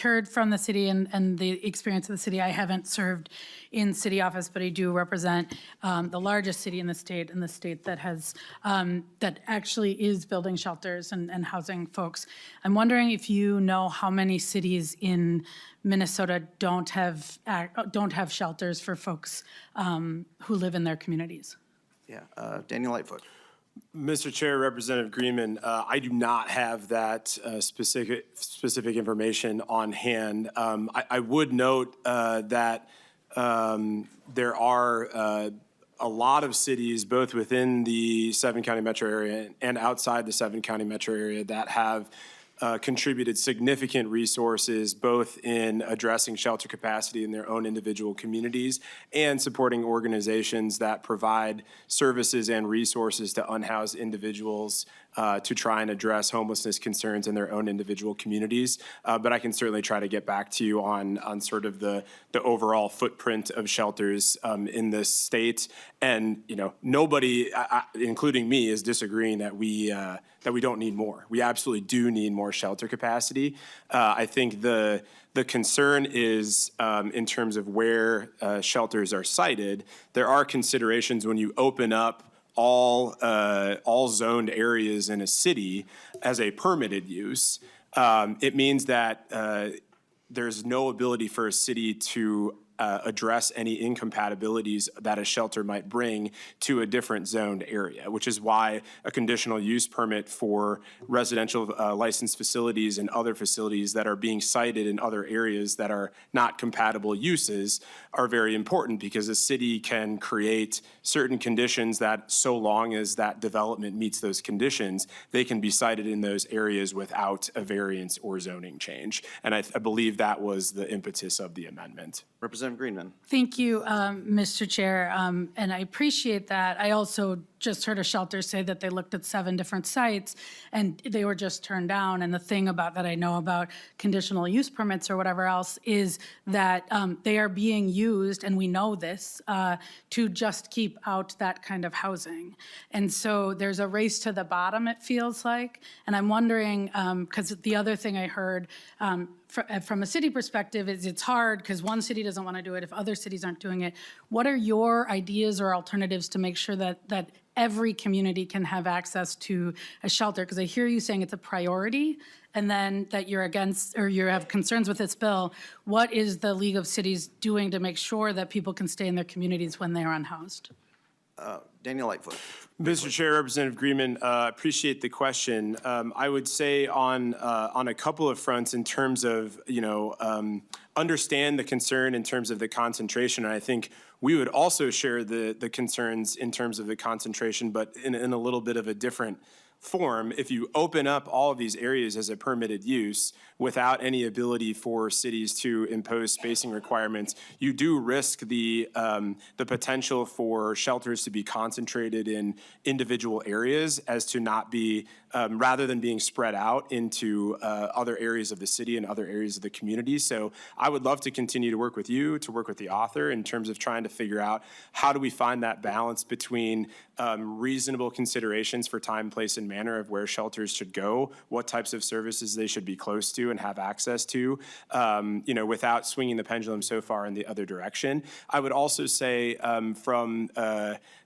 heard from the city and the experience of the city. I haven't served in city office, but I do represent the largest city in the state, and the state that has, that actually is building shelters and housing folks. I'm wondering if you know how many cities in Minnesota don't have shelters for folks who live in their communities. Yeah, Daniel Lightfoot. Mr. Chair, Representative Greenman, I do not have that specific information on hand. I would note that there are a lot of cities, both within the 7-county metro area and outside the 7-county metro area, that have contributed significant resources both in addressing shelter capacity in their own individual communities and supporting organizations that provide services and resources to unhoused individuals to try and address homelessness concerns in their own individual communities. But I can certainly try to get back to you on sort of the overall footprint of shelters in this state. And, you know, nobody, including me, is disagreeing that we don't need more. We absolutely do need more shelter capacity. I think the concern is in terms of where shelters are sited. There are considerations when you open up all zoned areas in a city as a permitted use. It means that there's no ability for a city to address any incompatibilities that a shelter might bring to a different zoned area, which is why a conditional use permit for residential licensed facilities and other facilities that are being cited in other areas that are not compatible uses are very important, because a city can create certain conditions that, so long as that development meets those conditions, they can be cited in those areas without a variance or zoning change. And I believe that was the impetus of the amendment. Representative Greenman. Thank you, Mr. Chair, and I appreciate that. I also just heard a shelter say that they looked at 7 different sites and they were just turned down. And the thing about that I know about conditional use permits or whatever else is that they are being used, and we know this, to just keep out that kind of housing. And so there's a race to the bottom, it feels like. And I'm wondering, because the other thing I heard from a city perspective is it's hard because one city doesn't want to do it if other cities aren't doing it. What are your ideas or alternatives to make sure that every community can have access to a shelter? Because I hear you saying it's a priority, and then that you're against, or you have concerns with this bill. What is the League of Cities doing to make sure that people can stay in their communities when they are unhoused? Daniel Lightfoot. Mr. Chair, Representative Greenman, appreciate the question. I would say on a couple of fronts in terms of, understand the concern in terms of the concentration. And I think we would also share the concerns in terms of the concentration, but in a little bit of a different form. If you open up all of these areas as a permitted use without any ability for cities to impose spacing requirements, you do risk the potential for shelters to be concentrated in individual areas as to not be, rather than being spread out into other areas of the city and other areas of the community. So I would love to continue to work with you, to work with the author in terms of trying to figure out how do we find that balance between reasonable considerations for time, place, and manner of where shelters should go, what types of services they should be close to and have access to, without swinging the pendulum so far in the other direction. I would also say from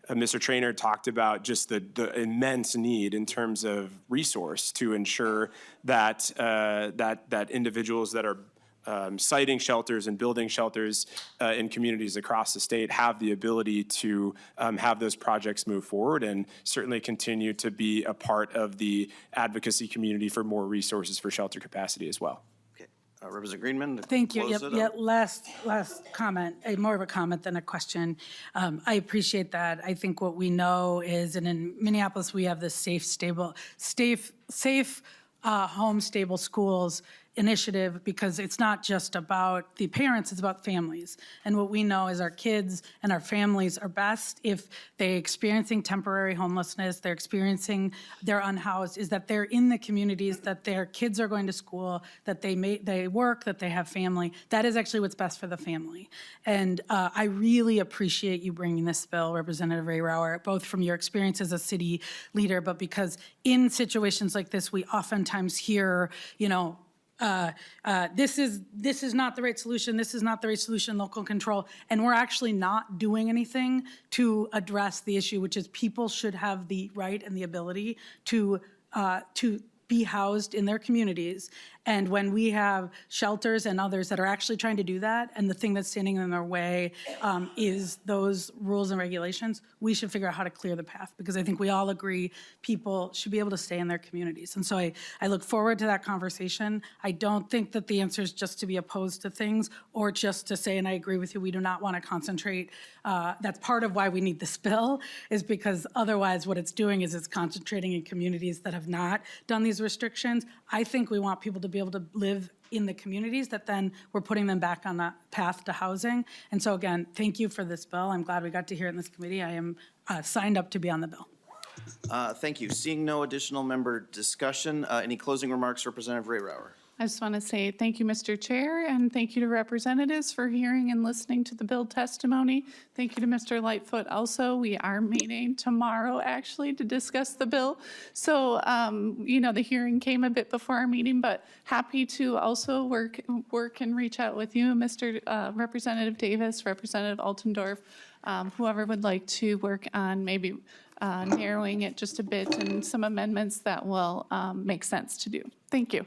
Mr. Traynor talked about just the immense need in terms of resource to ensure that that individuals that are siting shelters and building shelters in communities across the state have the ability to have those projects move forward and certainly continue to be a part of the advocacy community for more resources for shelter capacity as well. Okay, Representative Greenman. Thank you. Yep. Last comment, more of a comment than a question. I appreciate that. I think what we know is, and in Minneapolis, we have the safe, home, stable schools, initiative because it's not just about the parents, it's about families. And what we know is our kids and our families are best if they're experiencing temporary homelessness, they're unhoused, is that they're in the communities, that their kids are going to school, that they work, that they have family. That is actually what's best for the family. And I really appreciate you bringing this bill, Representative Rehrauer, both from your experience as a city leader, but because in situations like this, we oftentimes hear, this is not the right solution, this is not the right solution, local control, and we're actually not doing anything to address the issue, which is people should have the right and the ability to be housed in their communities. And when we have shelters and others that are actually trying to do that, and the thing that's standing in their way is those rules and regulations, we should figure out how to clear the path, because I think we all agree people should be able to stay in their communities. And so I look forward to that conversation. I don't think that the answer is just to be opposed to things or just to say, and I agree with you, we do not want to concentrate. That's part of why we need this bill, is because otherwise what it's doing is it's concentrating in communities that have not done these restrictions. I think we want people to be able to live in the communities that then we're putting them back on that path to housing. And so again, thank you for this bill. I'm glad we got to hear it in this committee. I am signed up to be on the bill. Thank you. Seeing no additional member discussion, any closing remarks, Representative Rehrauer? I just want to say thank you, Mr. Chair, and thank you to representatives for hearing and listening to the bill testimony. Thank you to Mr. Lightfoot also. We are meeting tomorrow, actually, to discuss the bill. So, the hearing came a bit before our meeting, but happy to also work and reach out with you, Mr. Representative Davis, Representative Altendorf, whoever would like to work on maybe narrowing it just a bit and some amendments that will make sense to do. Thank you.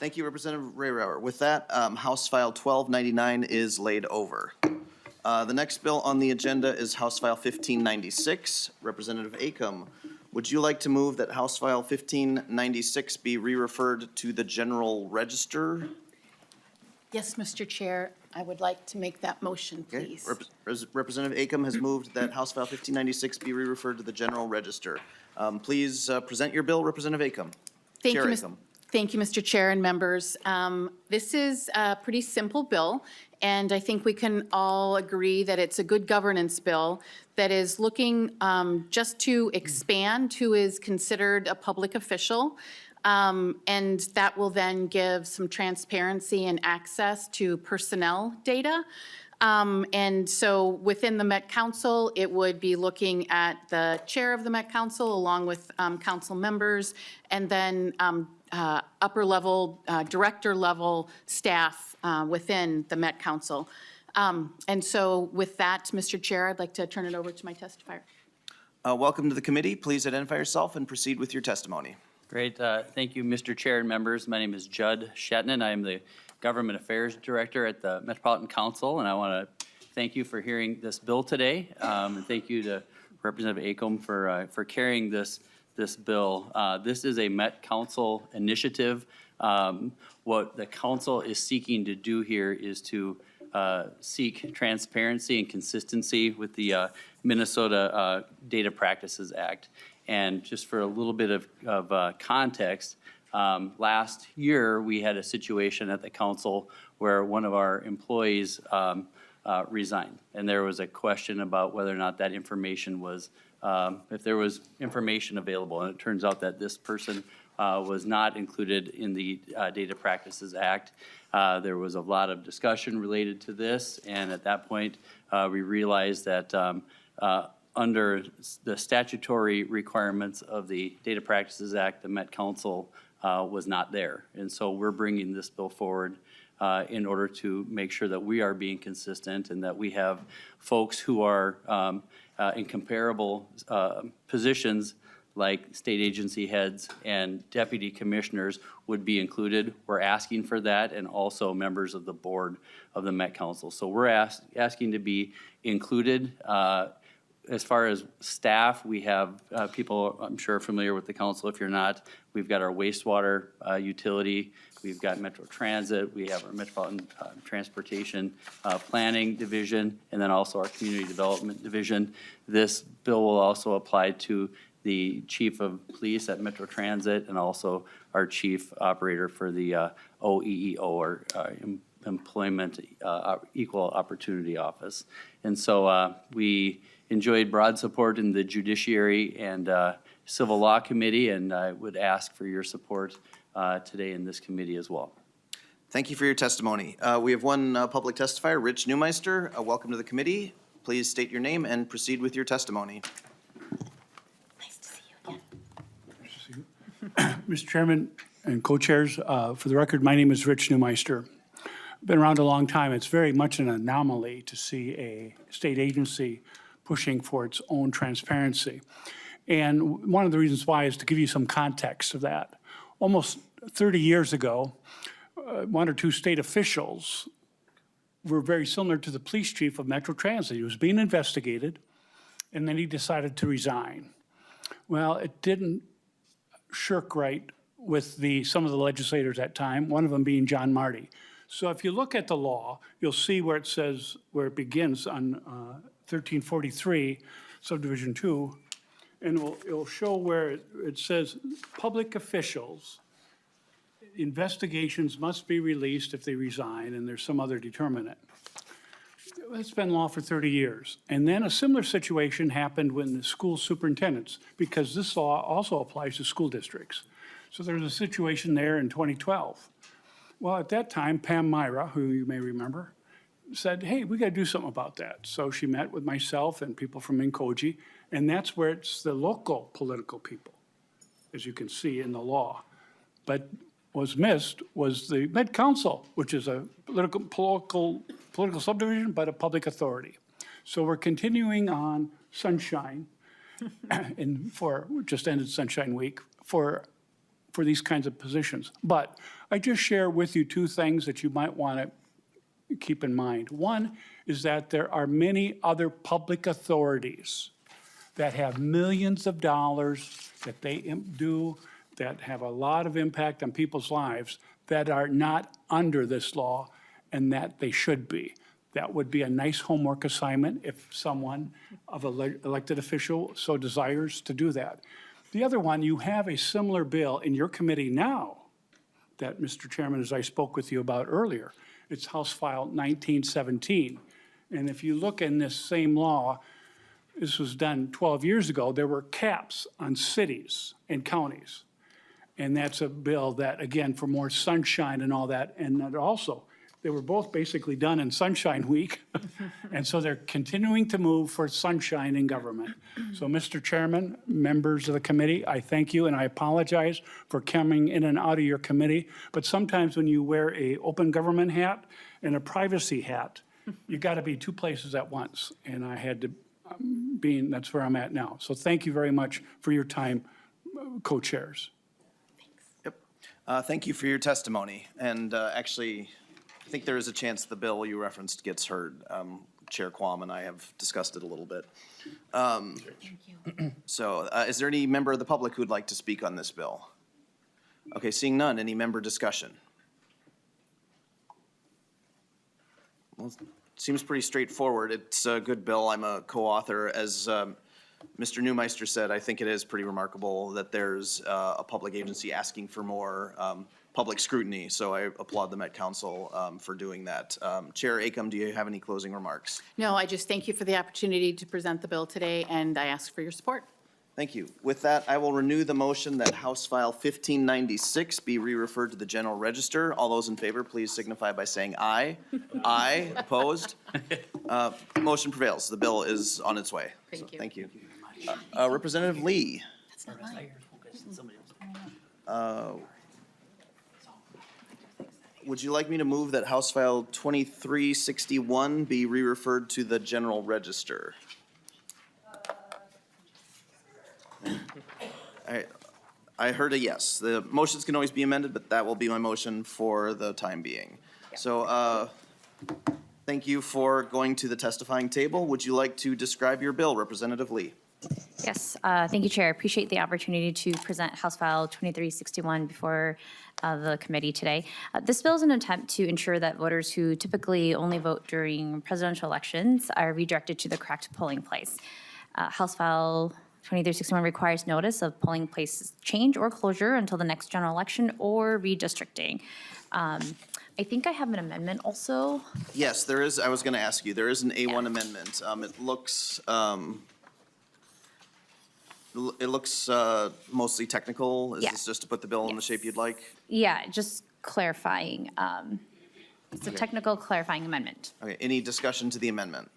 Thank you, Representative Rehrauer. With that, House File 1299 is laid over. The next bill on the agenda is House File 1596. Representative Acomb, would you like to move that House File 1596 be re-referred to the General Register? Yes, Mr. Chair, I would like to make that motion, Okay. please. Representative Acomb has moved that House File 1596 be re-referred to the General Register. Please present your bill, Representative Acomb. Thank Chair you, Acomb. Thank you, Mr. Chair and members. This is a pretty simple bill, and I think we can all agree that it's a good governance bill that is looking just to expand who is considered a public official, and that will then give some transparency and access to personnel data. And so within the Met Council, it would be looking at the chair of the Met Council along with council members, and then upper level, director level staff within the Met Council. And so with that, Mr. Chair, I'd like to turn it over to my testifier. Welcome to the committee. Please identify yourself and proceed with your testimony. Great. Thank you, Mr. Chair and members. My name is Judd Shetnan. I am the Government Affairs Director at the Metropolitan Council, and I want to thank you for hearing this bill today. And thank you to Representative Acomb for carrying this bill. This is a Met Council initiative. What the council is seeking to do here is to seek transparency and consistency with the Minnesota Data Practices Act. And just for a little bit of context, last year we had a situation at the council where one of our employees resigned. And there was a question about whether or not that information was, if there was information available. And it turns out that this person was not included in the Data Practices Act. There was a lot of discussion related to this, and at that point, we realized that under the statutory requirements of the Data Practices Act, the Met Council was not there. And so we're bringing this bill forward in order to make sure that we are being consistent and that we have folks who are in comparable positions like state agency heads and deputy commissioners would be included. We're asking for that, and also members of the board of the Met Council. So we're asking to be included. As far as staff, we have people, I'm sure, familiar with the council. If you're not, we've got our wastewater utility, we've got Metro Transit, we have our Metropolitan Transportation Planning Division, and then also our Community Development Division. This bill will also apply to the chief of police at Metro Transit, and also our chief operator for the OEEO, or Employment Equal Opportunity Office. And so we enjoyed broad support in the Judiciary and Civil Law Committee, and I would ask for your support today in this committee as well. Thank you for your testimony. We have one public testifier, Rich Newmeister. Welcome to the committee. Please state your name and proceed with your testimony. Nice to see you again. Mr. Chairman and co-chairs, for the record, my name is Rich Newmeister. Been around a long time. It's very much an anomaly to see a state agency pushing for its own transparency. And one of the reasons why is to give you some context of that. Almost 30 years ago, one or two state officials were very similar to the police chief of Metro Transit. He was being investigated, and then he decided to resign. Well, it didn't shirk right with some of the legislators at that time, one of them being John Marty. So if you look at the law, you'll see where it says, where it begins on 1343, subdivision 2, and it'll show where it says public officials, investigations must be released if they resign, and there's some other determinant. It's been law for 30 years. And then a similar situation happened when the school superintendents, because this law also applies to school districts. So there's a situation there in 2012. Well, at that time, Pam Myra, who you may remember, said, hey, we got to do something about that. So she met with myself and people from Incoji, and that's where it's the local political people, as you can see in the law. But was missed was the Met Council, which is a political subdivision, but a public authority. So we're continuing on Sunshine, and just ended Sunshine Week, for these kinds of positions. But I just share with you two things that you might want to keep in mind. One is that there are many other public authorities that have millions of dollars that they do, that have a lot of impact on people's lives, that are not under this law, and that they should be. That would be a nice homework assignment if someone of an elected official so desires to do that. The other one, you have a similar bill in your committee now that, Mr. Chairman, as I spoke with you about earlier. It's House File 1917. And if you look in this same law, this was done 12 years ago, there were caps on cities and counties. And that's a bill that, again, for more sunshine and all that, and that also, they were both basically done in Sunshine Week. And so they're continuing to move for sunshine in government. So, Mr. Chairman, members of the committee, I thank you and I apologize for coming in and out of your committee. But sometimes when you wear a open government hat and a privacy hat, you got to be two places at once. And I had to that's where I'm at now. So thank you very much for your time, co-chairs. Yep. Thank you for your testimony. And actually, I think there is a chance the bill you referenced gets heard. Chair Quam and I have discussed it a little bit. So is there any member of the public who'd like to speak on this bill? Okay, seeing none, any member discussion? Well, it seems pretty straightforward. It's a good bill. I'm a co-author. As Mr. Newmeister said, I think it is pretty remarkable that there's a public agency asking for more public scrutiny, so I applaud the Met Council for doing that. Chair Acomb, do you have any closing remarks? No, I just thank you for the opportunity to present the bill today, and I ask for your support. Thank you. With that, I will renew the motion that House File 1596 be re-referred to the General Register. All those in favor, please signify by saying aye. Aye. Opposed? Motion prevails. The bill is on its way. Thank you. Thank you. Representative Lee. That's not mine. Would you like me to move that House File 2361 be re-referred to the General Register? I heard a yes. The motions can always be amended, but that will be my motion for the time being. So thank you for going to the testifying table. Would you like to describe your bill, Representative Lee? Yes, thank you, Chair. I appreciate the opportunity to present House File 2361 before the committee today. This bill is an attempt to ensure that voters who typically only vote during presidential elections are redirected to the correct polling place. House File 2361 requires notice of polling place change or closure until the next general election or redistricting. I think I have an amendment also. Yes, there is, I was going to ask you, there is an A1 amendment. It looks mostly technical. Is Yeah. this just to put the bill in the shape you'd like? Yeah, just clarifying. It's a technical clarifying amendment. Okay, any discussion to the amendment?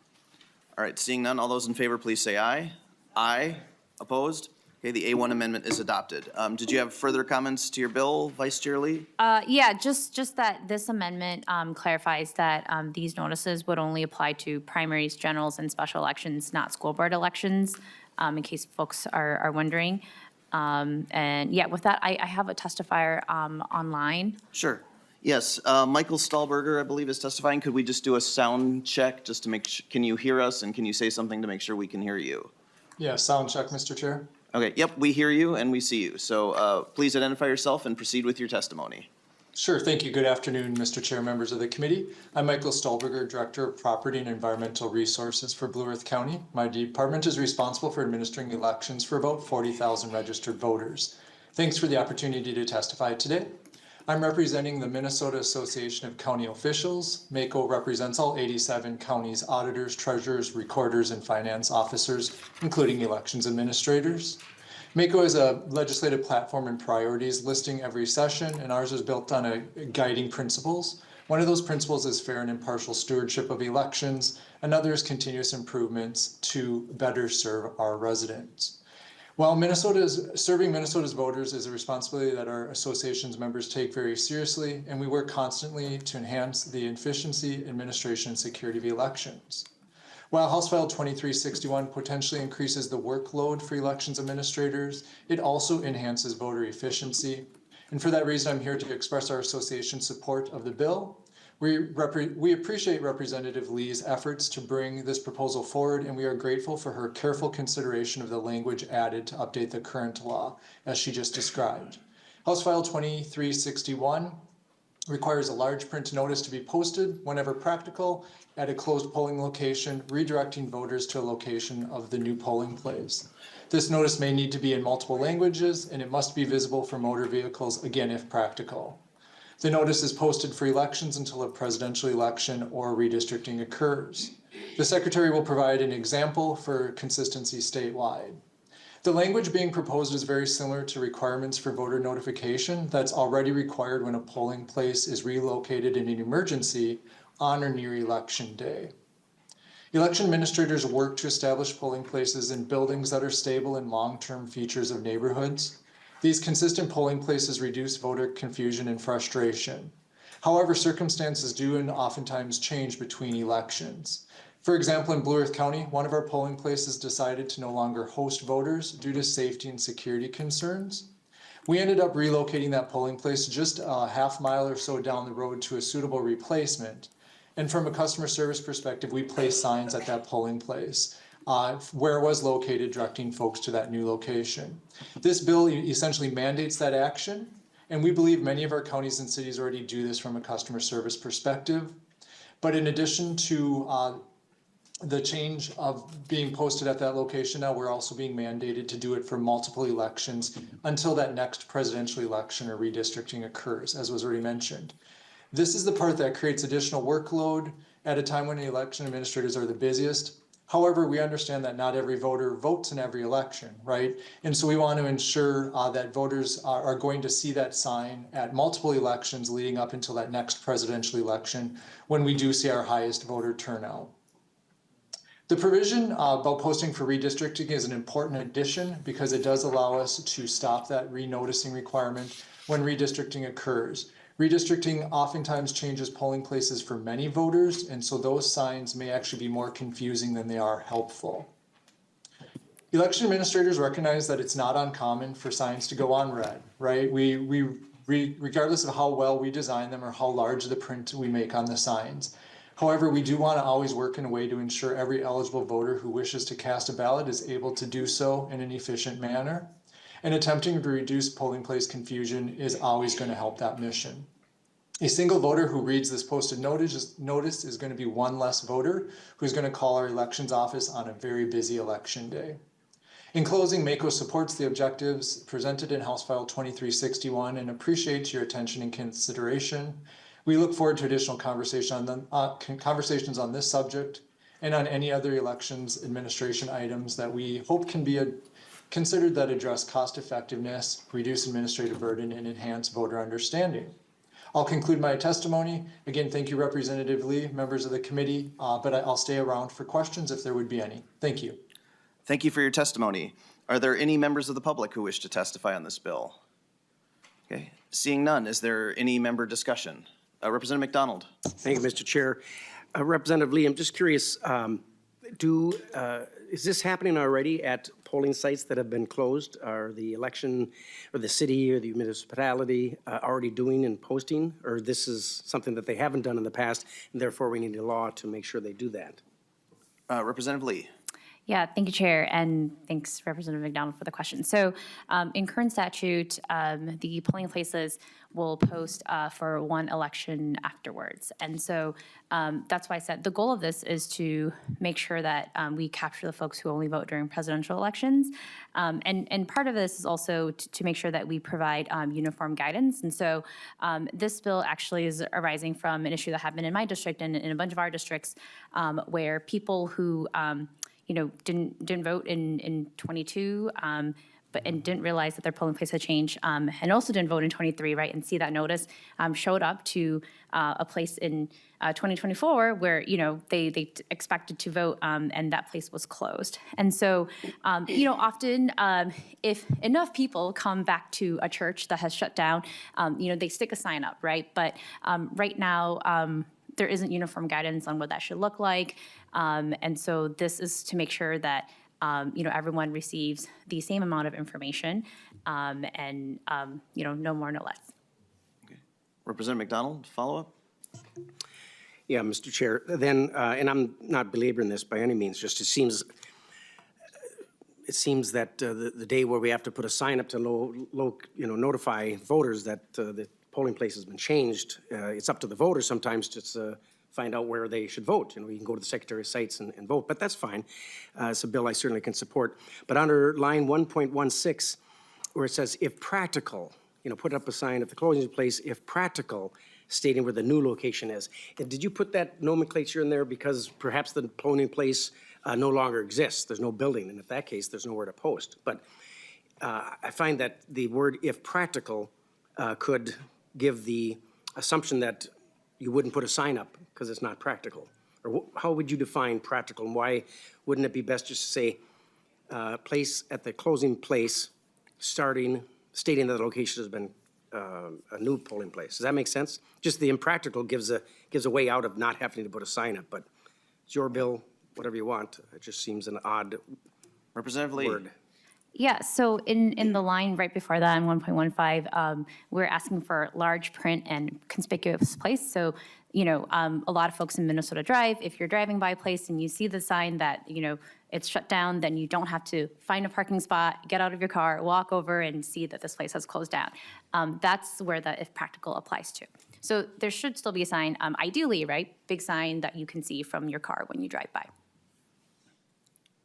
All right, seeing none, all those in favor, please say aye. Aye. Opposed? Okay, the A1 amendment is adopted. Did you have further comments to your bill, Vice Chair Lee? Yeah, just that this amendment clarifies that these notices would only apply to primaries, generals, and special elections, not school board elections, in case folks are wondering. And yeah, with that, I have a testifier online. Sure. Yes, Michael Stahlberger, I believe, is testifying. Could we just do a sound check just to make, can you hear us and can you say something to make sure we can hear you? Yeah, sound check, Mr. Chair. Okay, yep, we hear you and we see you. So please identify yourself and proceed with your testimony. Sure, thank you. Good afternoon, Mr. Chair, members of the committee. I'm Michael Stahlberger, Director of Property and Environmental Resources for Blue Earth County. My department is responsible for administering elections for about 40,000 registered voters. Thanks for the opportunity to testify today. I'm representing the Minnesota Association of County Officials. MACO represents all 87 counties, auditors, treasurers, recorders, and finance officers, including elections administrators. MACO is a legislative platform and priorities listing every session, and ours is built on a guiding principles. One of those principles is fair and impartial stewardship of elections. Another is continuous improvements to better serve our residents. While serving Minnesota's voters is a responsibility that our association's members take very seriously, and we work constantly to enhance the efficiency, administration, and security of elections. While House File 2361 potentially increases the workload for elections administrators, it also enhances voter efficiency. And for that reason, I'm here to express our association's support of the bill. We appreciate Representative Lee's efforts to bring this proposal forward, and we are grateful for her careful consideration of the language added to update the current law, as she just described. House File 2361 requires a large print notice to be posted whenever practical at a closed polling location, redirecting voters to a location of the new polling place. This notice may need to be in multiple languages, and it must be visible for motor vehicles, again, if practical. The notice is posted for elections until a presidential election or redistricting occurs. The Secretary will provide an example for consistency statewide. The language being proposed is very similar to requirements for voter notification that's already required when a polling place is relocated in an emergency on or near election day. Election administrators work to establish polling places in buildings that are stable and long-term features of neighborhoods. These consistent polling places reduce voter confusion and frustration. However, circumstances do and oftentimes change between elections. For example, in Blue Earth County, one of our polling places decided to no longer host voters due to safety and security concerns. We ended up relocating that polling place just a half mile or so down the road to a suitable replacement. And from a customer service perspective, we placed signs at that polling place where it was located, directing folks to that new location. This bill essentially mandates that action, and we believe many of our counties and cities already do this from a customer service perspective. But in addition to the change of being posted at that location, now we're also being mandated to do it for multiple elections until that next presidential election or redistricting occurs, as was already mentioned. This is the part that creates additional workload at a time when the election administrators are the busiest. However, we understand that not every voter votes in every election, right? And so we want to ensure that voters are going to see that sign at multiple elections leading up until that next presidential election when we do see our highest voter turnout. The provision about posting for redistricting is an important addition because it does allow us to stop that renoticing requirement when redistricting occurs. Redistricting oftentimes changes polling places for many voters, and so those signs may actually be more confusing than they are helpful. Election administrators recognize that it's not uncommon for signs to go on red, right? Regardless of how well we design them or how large the print we make on the signs. However, we do want to always work in a way to ensure every eligible voter who wishes to cast a ballot is able to do so in an efficient manner. And attempting to reduce polling place confusion is always going to help that mission. A single voter who reads this posted notice is going to be one less voter who's going to call our elections office on a very busy election day. In closing, MACO supports the objectives presented in House File 2361 and appreciates your attention and consideration. We look forward to additional conversations on this subject and on any other elections administration items that we hope can be considered that address cost effectiveness, reduce administrative burden, and enhance voter understanding. I'll conclude my testimony. Again, thank you, Representative Lee, members of the committee, but I'll stay around for questions if there would be any. Thank you. Thank you for your testimony. Are there any members of the public who wish to testify on this bill? Okay, seeing none, is there any member discussion? Representative McDonald. Thank you, Mr. Chair. Representative Lee, I'm just curious, is this happening already at polling sites that have been closed? Are the election or the city or the municipality already doing and posting? Or this is something that they haven't done in the past, and therefore we need a law to make sure they do that? Representative Lee. Yeah, thank you, Chair, and thanks, Representative McDonald, for the question. So in current statute, the polling places will post for one election afterwards. And so that's why I said the goal of this is to make sure that we capture the folks who only vote during presidential elections. And part of this is also to make sure that we provide uniform guidance. And so this bill actually is arising from an issue that happened in my district and in a bunch of our districts where people who didn't vote in 22, and didn't realize that their polling place had changed, and also didn't vote in 23, right, and see that notice, showed up to a place in 2024 where, they expected to vote, and that place was closed. And so, often, if enough people come back to a church that has shut down, they stick a sign up, right? But right now, there isn't uniform guidance on what that should look like. And so this is to make sure that, everyone receives the same amount of information and, no more, no less. Okay. Representative McDonald, follow up? Yeah, Mr. Chair. Then, and I'm not belaboring this by any means, just it seems that the day where we have to put a sign up to notify voters that the polling place has been changed, it's up to the voters sometimes to find out where they should vote. You can go to the Secretary of Sites and vote, but that's fine. It's a bill I certainly can support. But under line 1.16, where it says, if practical, put up a sign at the closing place, if practical, stating where the new location is. And did you put that nomenclature in there because perhaps the polling place no longer exists? There's no building, and in that case, there's nowhere to post. But I find that the word if practical could give the assumption that you wouldn't put a sign up because it's not practical. Or how would you define practical, and why wouldn't it be best just to say place at the closing place stating that the location has been a new polling place? Does that make sense? Just the impractical gives a way out of not having to put a sign up, but it's your bill, whatever you want. It just seems an odd Representative Lee. word. Yeah, so in the line right before that, in 1.15, we're asking for large print and conspicuous place. So, a lot of folks in Minnesota drive. If you're driving by a place and you see the sign that, it's shut down, then you don't have to find a parking spot, get out of your car, walk over and see that this place has closed down. That's where the if practical applies to. So there should still be a sign, ideally, right? Big sign that you can see from your car when you drive by.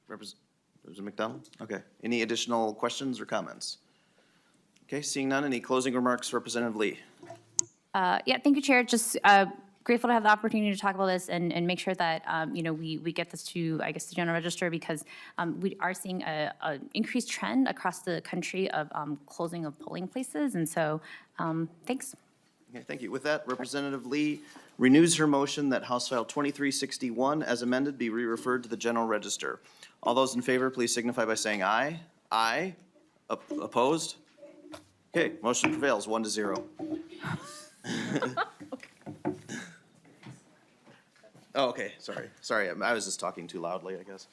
Representative McDonald? Okay. Any additional questions or comments? Okay, seeing none, any closing remarks, Representative Lee? Yeah, thank you, Chair. Just grateful to have the opportunity to talk about this and make sure that, we get this to, I guess, the general register, because we are seeing an increased trend across the country of closing of polling places. And so, thanks. Okay, thank you. With that, Representative Lee renews her motion that House File 2361, as amended, be re-referred to the general register. All those in favor, please signify by saying aye. Aye. Opposed? Okay, motion prevails 1-0. Oh, okay, sorry, I was just talking too loudly, I guess.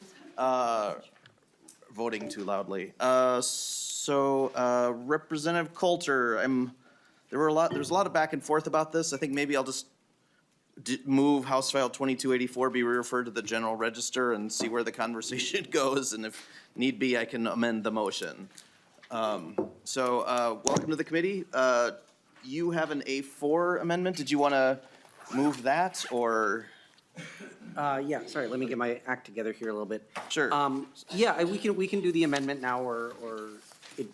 Voting too loudly. Representative Coulter, there was a lot of back and forth about this. I think maybe I'll just move House File 2284 be referred to the general register and see where the conversation goes, and if need be, I can amend the motion. Welcome to the committee. You have an A4 amendment. Did you want to move that, or? Yeah, sorry, let me get my act together here a little bit. Sure. Yeah, we can do the amendment now or it,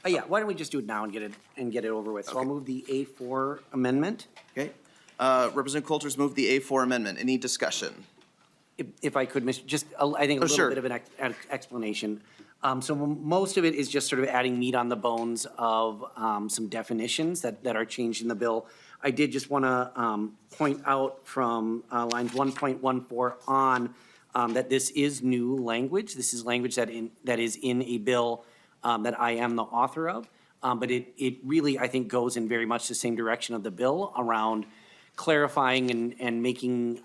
yeah, why don't we just do it now and get it over with? So I'll move the A4 amendment. Okay. Representative Coulter's moved the A4 amendment. Any discussion? If I could, just, I think a little sure. bit of an explanation. So most of it is just sort of adding meat on the bones of some definitions that are changed in the bill. I did just want to point out from lines 1.14 on that this is new language. This is language that is in a bill that I am the author of. But it really, I think, goes in very much the same direction of the bill around clarifying and making,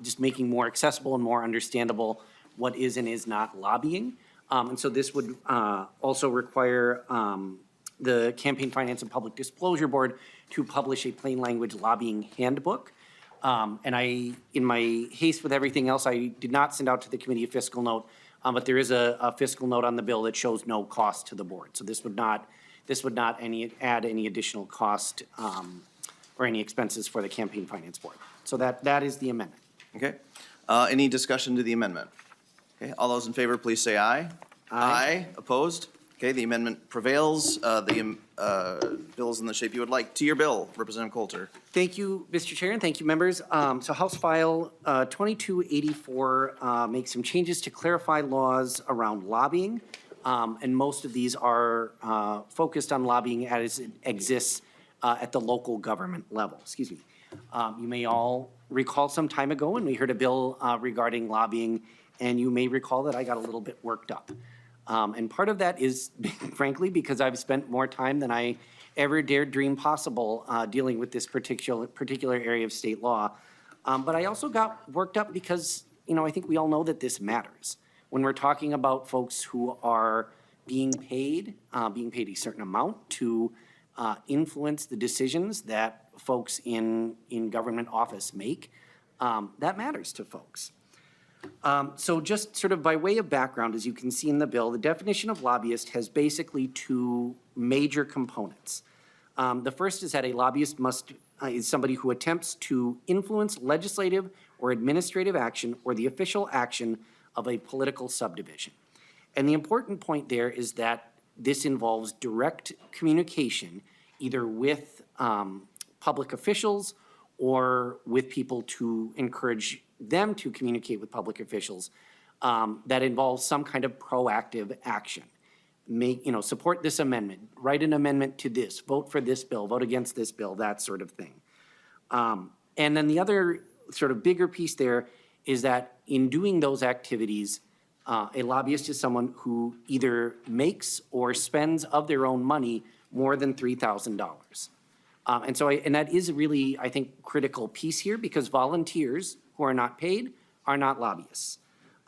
just making more accessible and more understandable what is and is not lobbying. And so this would also require the Campaign Finance and Public Disclosure Board to publish a plain language lobbying handbook. And in my haste with everything else, I did not send out to the committee a fiscal note, but there is a fiscal note on the bill that shows no cost to the board. So this would not add any additional cost or any expenses for the Campaign Finance Board. So that is the amendment. Okay. Any discussion to the amendment? Okay, all those in favor, please say aye. Aye. Opposed? Okay, the amendment prevails. The bill is in the shape you would like. To your bill, Representative Coulter. Thank you, Mr. Chair, and thank you, members. So House File 2284 makes some changes to clarify laws around lobbying. And most of these are focused on lobbying as it exists at the local government level. Excuse me. You may all recall some time ago when we heard a bill regarding lobbying, and you may recall that I got a little bit worked up. And part of that is, frankly, because I've spent more time than I ever dared dream possible dealing with this particular area of state law. But I also got worked up because, I think we all know that this matters. When we're talking about folks who are being paid a certain amount to influence the decisions that folks in government office make, that matters to folks. So just sort of by way of background, as you can see in the bill, the definition of lobbyist has basically two major components. The first is that a lobbyist is somebody who attempts to influence legislative or administrative action or the official action of a political subdivision. And the important point there is that this involves direct communication either with public officials or with people to encourage them to communicate with public officials that involves some kind of proactive action. Support this amendment, write an amendment to this, vote for this bill, vote against this bill, that sort of thing. And then the other sort of bigger piece there is that in doing those activities, a lobbyist is someone who either makes or spends of their own money more than $3,000. And that is a really, I think, critical piece here because volunteers who are not paid are not lobbyists.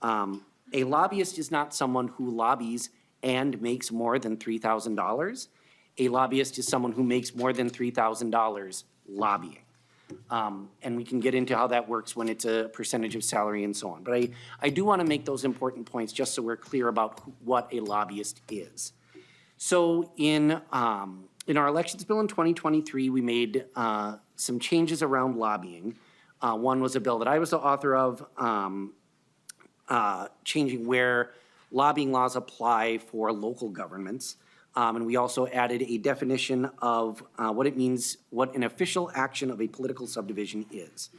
A lobbyist is not someone who lobbies and makes more than $3,000. A lobbyist is someone who makes more than $3,000 lobbying. And we can get into how that works when it's a percentage of salary and so on. But I do want to make those important points just so we're clear about what a lobbyist is. So in our elections bill in 2023, we made some changes around lobbying. One was a bill that I was the author of, changing where lobbying laws apply for local governments. And we also added a definition of what it means, what an official action of a political subdivision is.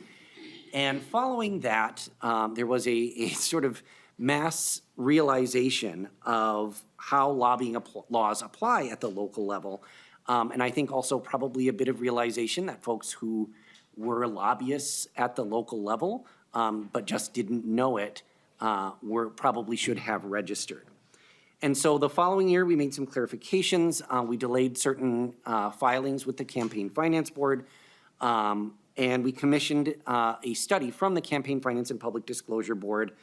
And following that, there was a sort of mass realization of how lobbying laws apply at the local level. And I think also probably a bit of realization that folks who were lobbyists at the local level, but just didn't know it, probably should have registered. And so the following year, we made some clarifications. We delayed certain filings with the Campaign Finance Board, and we commissioned a study from the Campaign Finance and Public Disclosure Board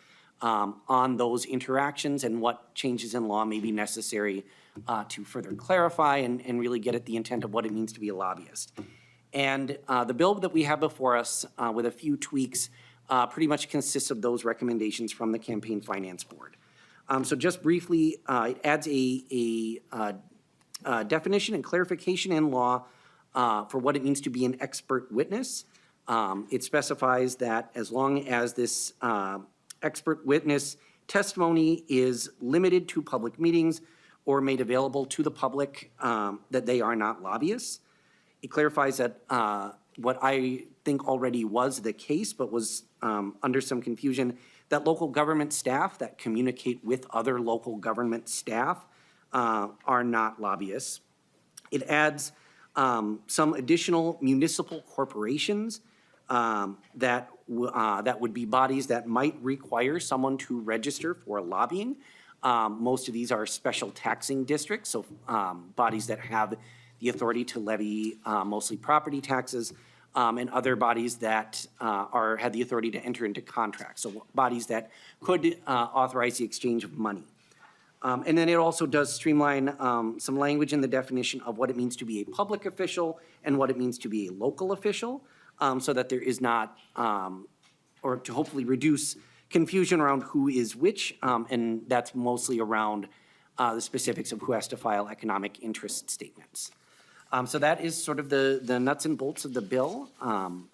on those interactions and what changes in law may be necessary to further clarify and really get at the intent of what it means to be a lobbyist. And the bill that we have before us, with a few tweaks, pretty much consists of those recommendations from the Campaign Finance Board. So just briefly, it adds a definition and clarification in law for what it means to be an expert witness. It specifies that as long as this expert witness testimony is limited to public meetings or made available to the public, that they are not lobbyists. It clarifies that what I think already was the case, but was under some confusion, that local government staff that communicate with other local government staff are not lobbyists. It adds some additional municipal corporations that would be bodies that might require someone to register for lobbying. Most of these are special taxing districts, so bodies that have the authority to levy mostly property taxes, and other bodies that have the authority to enter into contracts, so bodies that could authorize the exchange of money. And then it also does streamline some language in the definition of what it means to be a public official and what it means to be a local official, so that there is not, or to hopefully reduce confusion around who is which, and that's mostly around the specifics of who has to file economic interest statements. So that is sort of the nuts and bolts of the bill.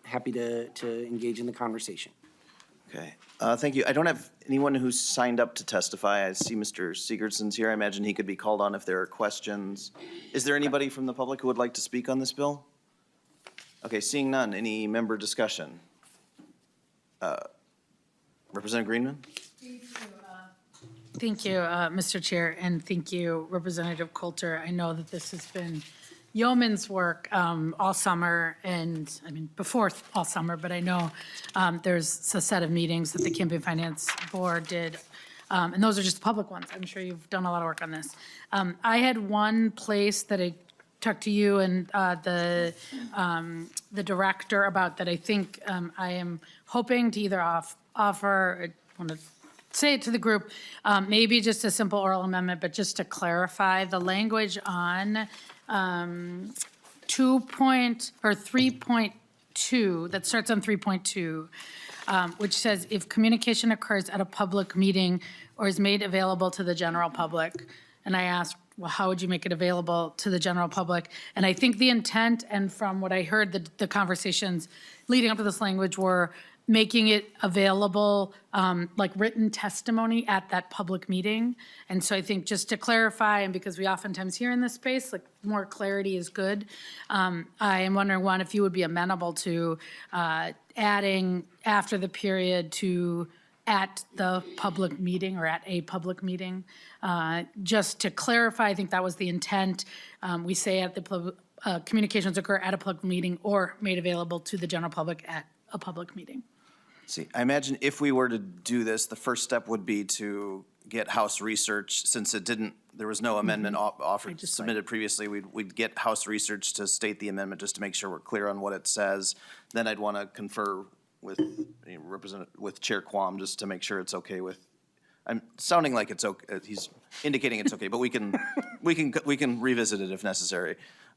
Happy to engage in the conversation. Okay, thank you. I don't have anyone who's signed up to testify. I see Mr. Sigurdsson's here. I imagine he could be called on if there are questions. Is there anybody from the public who would like to speak on this bill? Okay, seeing none, any member discussion? Representative Greenman? Thank you, Mr. Chair, and thank you, Representative Coulter. I know that this has been yeoman's work all summer, and I mean, before all summer, but I know there's a set of meetings that the Campaign Finance Board did, and those are just the public ones. I'm sure you've done a lot of work on this. I had one place that I talked to you and the director about that I think I am hoping to either offer, I want to say it to the group, maybe just a simple oral amendment, but just to clarify the language on 3.2, that starts on 3.2, which says if communication occurs at a public meeting or is made available to the general public. And I asked, well, how would you make it available to the general public? And I think the intent, and from what I heard, the conversations leading up to this language were making it available, like written testimony at that public meeting. And so I think just to clarify, and because we oftentimes hear in this space, like more clarity is good. I am wondering, one, if you would be amenable to adding after the period to at the public meeting or at a public meeting. Just to clarify, I think that was the intent. We say at the communications occur at a public meeting or made available to the general public at a public meeting. See, I imagine if we were to do this, the first step would be to get House research, since there was no amendment offered, submitted previously, we'd get House research to state the amendment, just to make sure we're clear on what it says. Then I'd want to confer with with Chair Quam, just to make sure it's okay with, I'm sounding like it's okay, he's indicating it's okay, but we can revisit it if necessary.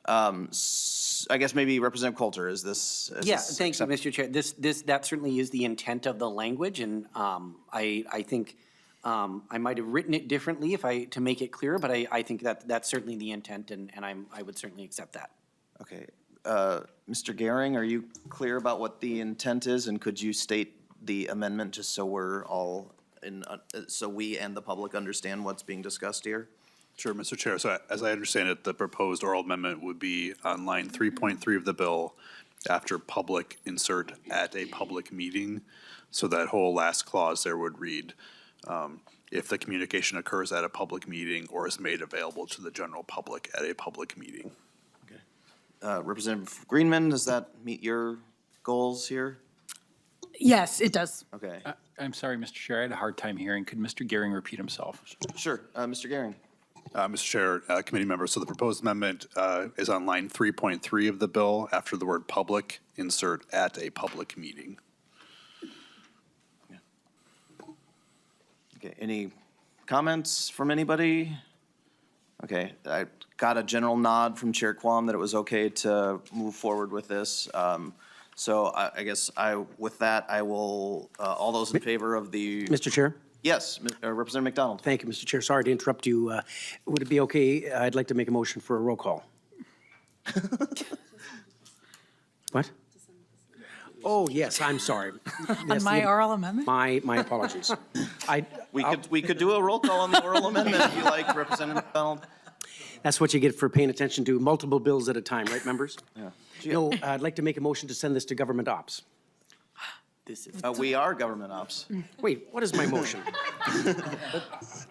I guess maybe Representative Coulter, is this? Yeah, thank you, Mr. Chair. That certainly is the intent of the language, and I think I might have written it differently to make it clearer, but I think that's certainly the intent, and I would certainly accept that. Okay. Mr. Gehring, are you clear about what the intent is, and could you state the amendment just so we're all so we and the public understand what's being discussed here? Sure, Mr. Chair. So as I understand it, the proposed oral amendment would be on line 3.3 of the bill after public, insert at a public meeting. So that whole last clause there would read, if the communication occurs at a public meeting or is made available to the general public at a public meeting. Okay. Representative Greenman, does that meet your goals here? Yes, it does. Okay. I'm sorry, Mr. Chair, I had a hard time hearing. Could Mr. Gehring repeat himself? Sure. Mr. Gehring. Mr. Chair, committee members, so the proposed amendment is on line 3.3 of the bill. After the word public, insert at a public meeting. Okay, any comments from anybody? Okay, I got a general nod from Chair Quam that it was okay to move forward with this. So I guess with that, I will, all those in favor of the. Mr. Chair? Yes, Representative McDonald. Thank you, Mr. Chair. Sorry to interrupt you. Would it be okay? I'd like to make a motion for a roll call. What? Oh, yes, I'm sorry. On my oral amendment? My apologies. We could do a roll call on the oral amendment if you like, Representative McDonald. That's what you get for paying attention to multiple bills at a time, right, members? Yeah. No, I'd like to make a motion to send this to government ops. We are government ops. Wait, what is my motion?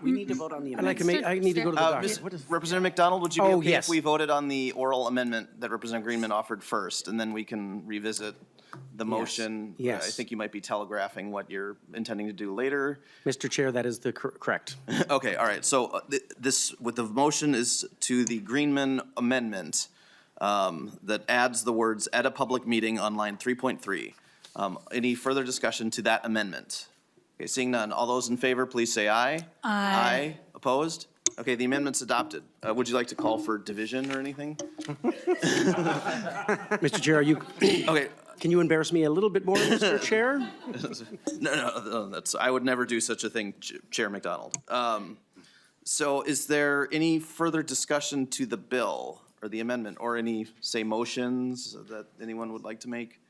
We need to vote on the I'd like to make, I need to go to the document. What is? Representative McDonald, would you be Oh, okay yes. if we voted on the oral amendment that Representative Greenman offered first, and then we can revisit the motion? Yes. I think you might be telegraphing what you're intending to do later. Mr. Chair, that is the correct. Okay, all right, so this, with the motion is to the Greenman amendment that adds the words "at a public meeting" on line 3.3. Any further discussion to that amendment? Okay, seeing none, all those in favor, please say aye. Aye. Opposed? Okay, the amendment's adopted. Would you like to call for division or anything? Mr. Chair, are you, Okay, can you embarrass me a little bit more, Mr. Chair? no, that's, I would never do such a thing, Chair McDonald. So is there any further discussion to the bill or the amendment, or any, say, motions that anyone would like to make?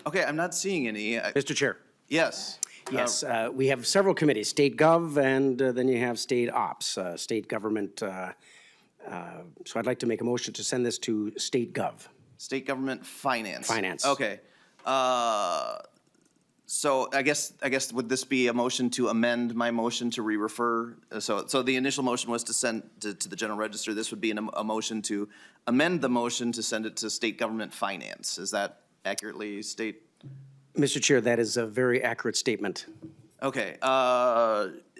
Okay, I'm not seeing any. Mr. Chair. Yes. Yes, we have several committees, state gov, and then you have state ops, state government. So I'd like to make a motion to send this to state gov. State government finance. Finance. Okay. So I guess would this be a motion to amend my motion to re-refer? So the initial motion was to send to the general register. This would be a motion to amend the motion to send it to state government finance. Is that accurately state? Mr. Chair, that is a very accurate statement. Okay,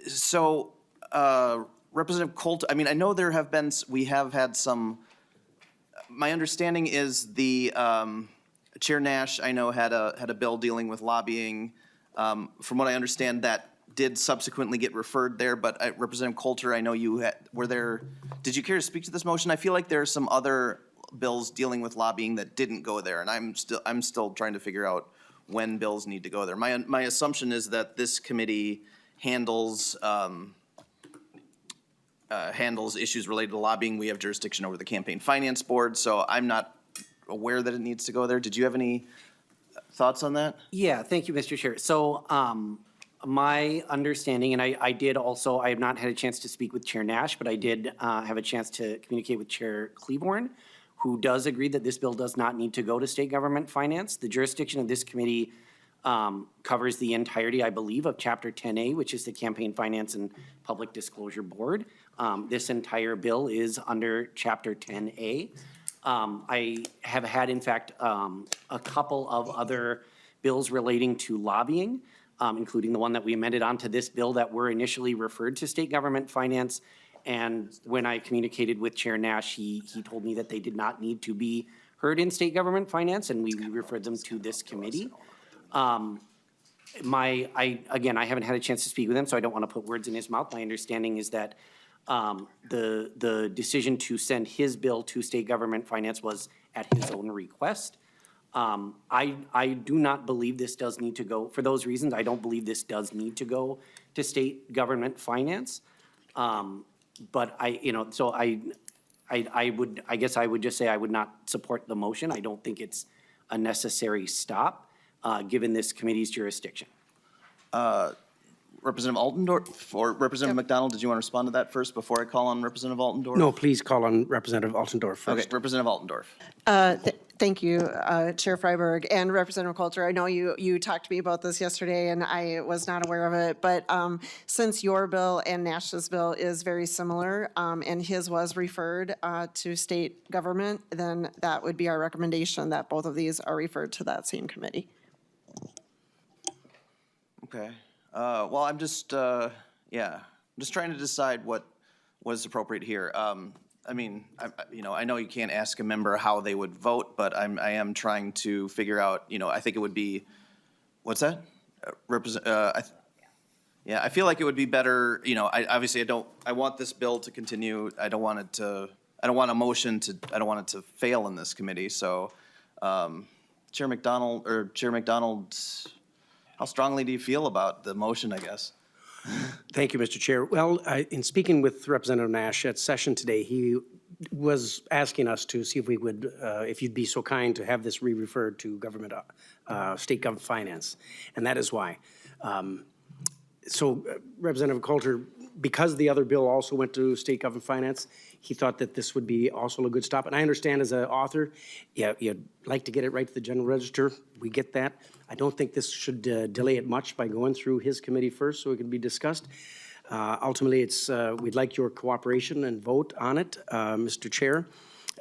so Representative Coulter, I mean, I know there have been, we have had some, my understanding is the, Chair Nash, I know, had a bill dealing with lobbying. From what I understand, that did subsequently get referred there, but Representative Coulter, I know you had, did you care to speak to this motion? I feel like there are some other bills dealing with lobbying that didn't go there, and I'm still trying to figure out when bills need to go there. My assumption is that this committee handles issues related to lobbying. We have jurisdiction over the campaign finance board, so I'm not aware that it needs to go there. Did you have any thoughts on that? Yeah, thank you, Mr. Chair. So my understanding, and I did also, I have not had a chance to speak with Chair Nash, but I did have a chance to communicate with Chair Cleaborn, who does agree that this bill does not need to go to state government finance. The jurisdiction of this committee covers the entirety, I believe, of Chapter 10A, which is the Campaign Finance and Public Disclosure Board. This entire bill is under Chapter 10A. I have had, in fact, a couple of other bills relating to lobbying, including the one that we amended onto this bill that were initially referred to state government finance. And when I communicated with Chair Nash, he told me that they did not need to be heard in state government finance, and we referred them to this committee. Again, I haven't had a chance to speak with him, so I don't want to put words in his mouth. My understanding is that the decision to send his bill to state government finance was at his own request. I do not believe this does need to go, for those reasons, I don't believe this does need to go to state government finance. But I guess I would just say I would not support the motion. I don't think it's a necessary stop, given this committee's jurisdiction. Representative Altendorf or Representative McDonald, did you want to respond to that first before I call on Representative Altendorf? No, please call on Representative Altendorf first. Okay, Representative Altendorf. Thank you, Chair Freiberg and Representative Coulter. I know you talked to me about this yesterday, and I was not aware of it. But since your bill and Nash's bill is very similar, and his was referred to state government, then that would be our recommendation that both of these are referred to that same committee. Okay. Well, I'm just trying to decide what was appropriate here. I mean, I know you can't ask a member how they would vote, but I am trying to figure out, I think it would be, what's that? I feel like it would be better, I want this bill to continue. I don't want it to fail in this committee. So, Chair McDonald, how strongly do you feel about the motion, I guess? Thank you, Mr. Chair. Well, in speaking with Representative Nash at session today, he was asking us to see if we would, if you'd be so kind to have this re-referred to government, state government finance, and that is why. So Representative Coulter, because the other bill also went to state government finance, he thought that this would be also a good stop. And I understand as an author, yeah, you'd like to get it right to the general register. We get that. I don't think this should delay it much by going through his committee first so it can be discussed. Ultimately, it's, we'd like your cooperation and vote on it, Mr. Chair.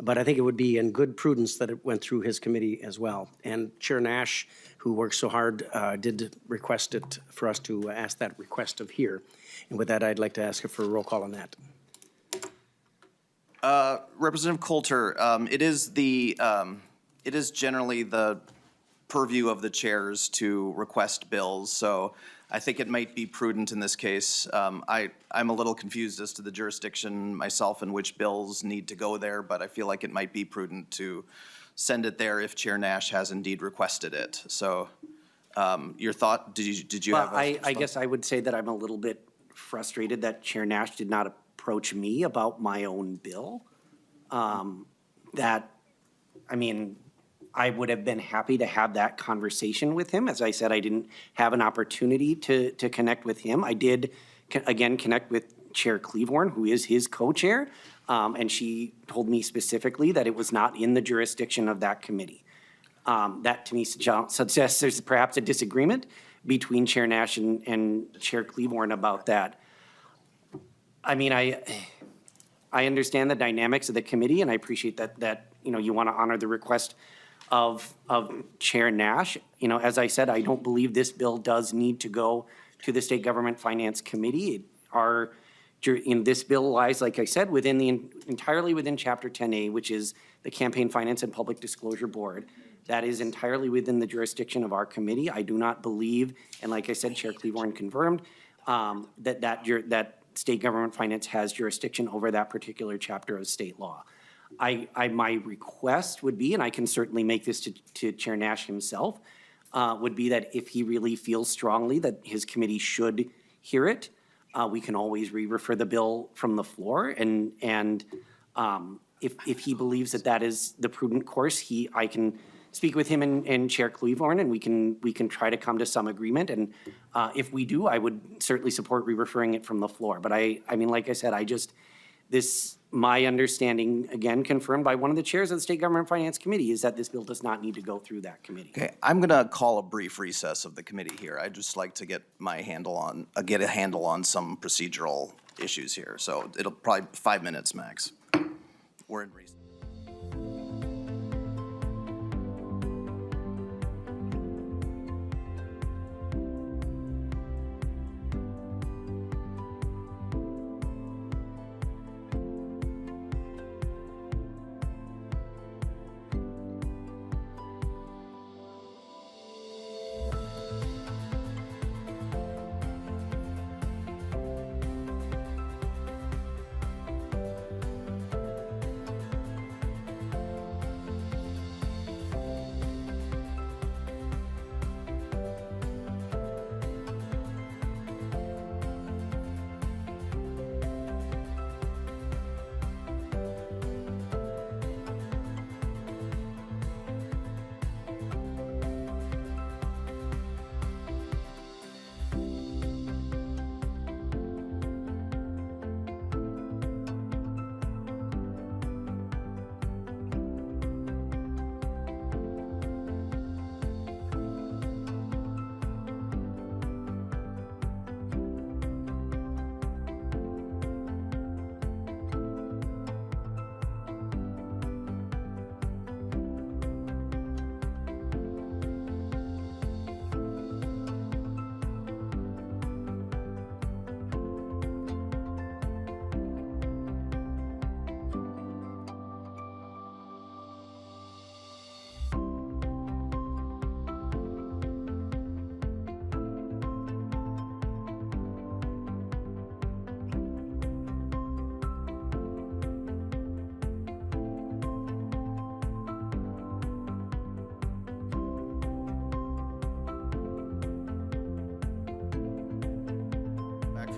But I think it would be in good prudence that it went through his committee as well. And Chair Nash, who worked so hard, did request it for us to ask that request of here. And with that, I'd like to ask for a roll call on that. Representative Coulter, it is generally the purview of the chairs to request bills, so I think it might be prudent in this case. I'm a little confused as to the jurisdiction myself and which bills need to go there, but I feel like it might be prudent to send it there if Chair Nash has indeed requested it. So, your thought, did you have? I guess I would say that I'm a little bit frustrated that Chair Nash did not approach me about my own bill. I would have been happy to have that conversation with him. As I said, I didn't have an opportunity to connect with him. I did, again, connect with Chair Cleavorn, who is his co-chair, and she told me specifically that it was not in the jurisdiction of that committee. That to me suggests there's perhaps a disagreement between Chair Nash and Chair Cleavorn about that. I mean, I understand the dynamics of the committee, and I appreciate that you want to honor the request of Chair Nash. As I said, I don't believe this bill does need to go to the State Government Finance Committee. This bill lies, like I said, entirely within Chapter 10A, which is the Campaign Finance and Public Disclosure Board. That is entirely within the jurisdiction of our committee. I do not believe, and like I said, Chair Cleavorn confirmed, that State Government Finance has jurisdiction over that particular chapter of state law. My request would be, and I can certainly make this to Chair Nash himself, would be that if he really feels strongly that his committee should hear it, we can always re-refer the bill from the floor. And if he believes that is the prudent course, I can speak with him and Chair Cleavorn, and we can try to come to some agreement. And if we do, I would certainly support re-referring it from the floor. But I mean, like I said, my understanding, again, confirmed by one of the chairs of the State Government Finance Committee, is that this bill does not need to go through that committee. Okay, I'm gonna call a brief recess of the committee here. I'd just like to get a handle on some procedural issues here. So it'll probably 5 minutes max. We're in recess.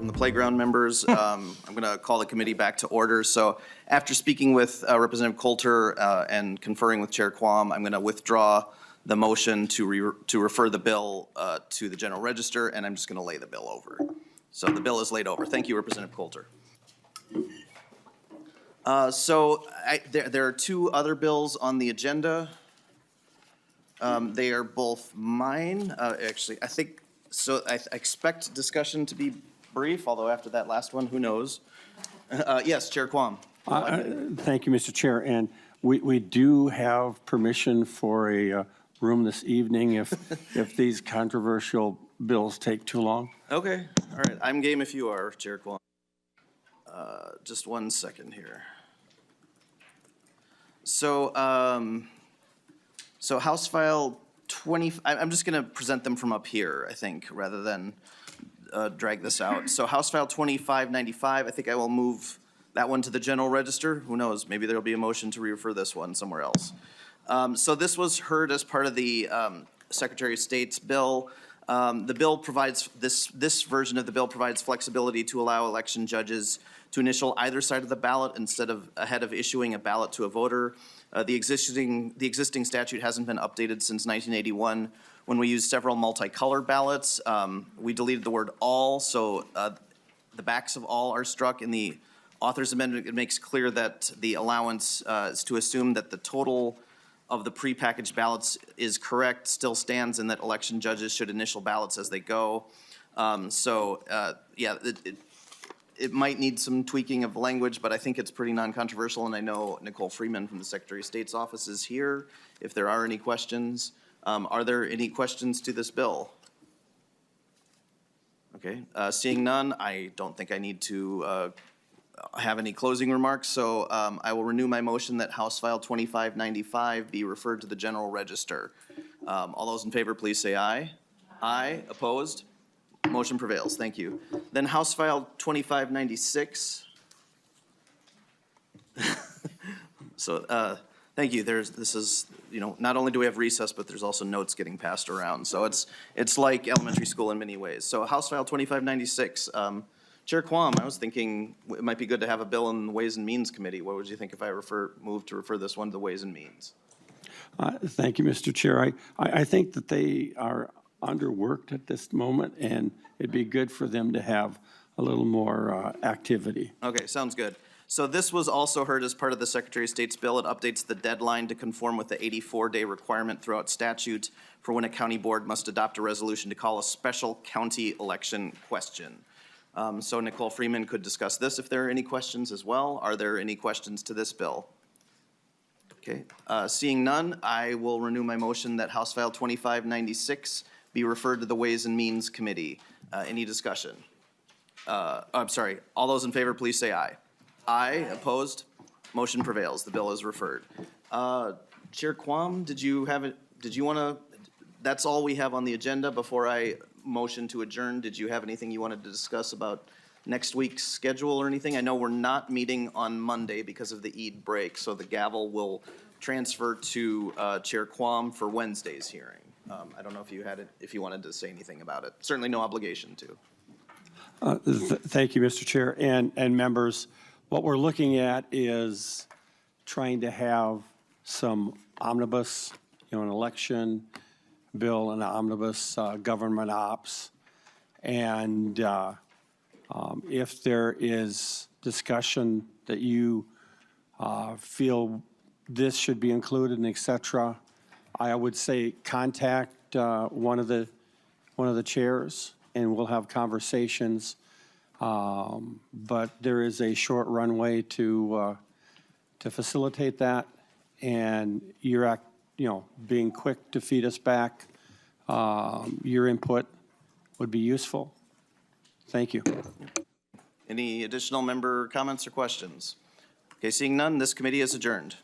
from the playground members. I'm going to call the committee back to order. So after speaking with Representative Coulter and conferring with Chair Quam, I'm going to withdraw the motion to refer the bill to the general register, and I'm just going to lay the bill over. So the bill is laid over. Thank you, Representative Coulter. There are two other bills on the agenda. They are both mine. Actually, I think, so I expect discussion to be brief, although after that last one, who knows? Yes, Chair Quam. Thank you, Mr. Chair. And we do have permission for a room this evening if these controversial bills take too long. Okay, all right. I'm game if you are, Chair Quam. Just 1 second here. So House File 20, I'm just going to present them from up here, I think, rather than drag this out. So House File 2595, I think I will move that one to the general register. Who knows? Maybe there'll be a motion to refer this one somewhere else. So this was heard as part of the Secretary of State's bill. The bill provides, this version of the bill provides flexibility to allow election judges to initial either side of the ballot instead of ahead of issuing a ballot to a voter. The existing statute hasn't been updated since 1981 when we used several multicolored ballots. We deleted the word all, so the backs of all are struck. In the author's amendment, it makes clear that the allowance is to assume that the total of the prepackaged ballots is correct, still stands, and that election judges should initial ballots as they go. Yeah, it might need some tweaking of language, but I think it's pretty non-controversial, and I know Nicole Freeman from the Secretary of State's office is here if there are any questions. Are there any questions to this bill? Okay, seeing none, I don't think I need to have any closing remarks, so I will renew my motion that House File 2595 be referred to the general register. All those in favor, please say aye. Aye. Opposed? Motion prevails. Thank you. Then House File 2596. So thank you. This is, not only do we have recess, but there's also notes getting passed around. So it's like elementary school in many ways. So House File 2596. Chair Quam, I was thinking it might be good to have a bill in the Ways and Means Committee. What would you think if I move to refer this one to the Ways and Means? Thank you, Mr. Chair. I think that they are underworked at this moment, and it'd be good for them to have a little more activity. Okay, sounds good. So this was also heard as part of the Secretary of State's bill. It updates the deadline to conform with the 84-day requirement throughout statute for when a county board must adopt a resolution to call a special county election question. So Nicole Freeman could discuss this if there are any questions as well. Are there any questions to this bill? Okay, seeing none, I will renew my motion that House File 2596 be referred to the Ways and Means Committee. Any discussion? I'm sorry, all those in favor, please say aye. Aye. Opposed? Motion prevails. The bill is referred. Chair Quam, did you want to, that's all we have on the agenda before I motion to adjourn. Did you have anything you wanted to discuss about next week's schedule or anything? I know we're not meeting on Monday because of the Eid break, so the gavel will transfer to Chair Quam for Wednesday's hearing. I don't know if you wanted to say anything about it. Certainly no obligation to. Thank you, Mr. Chair and members. What we're looking at is trying to have some omnibus, an election bill, an omnibus government ops. And if there is discussion that you feel this should be included and et cetera, I would say contact one of the chairs and we'll have conversations. But there is a short runway to facilitate that, and you're being quick to feed us back. Your input would be useful. Thank you. Any additional member comments or questions? Okay, seeing none, this committee is adjourned.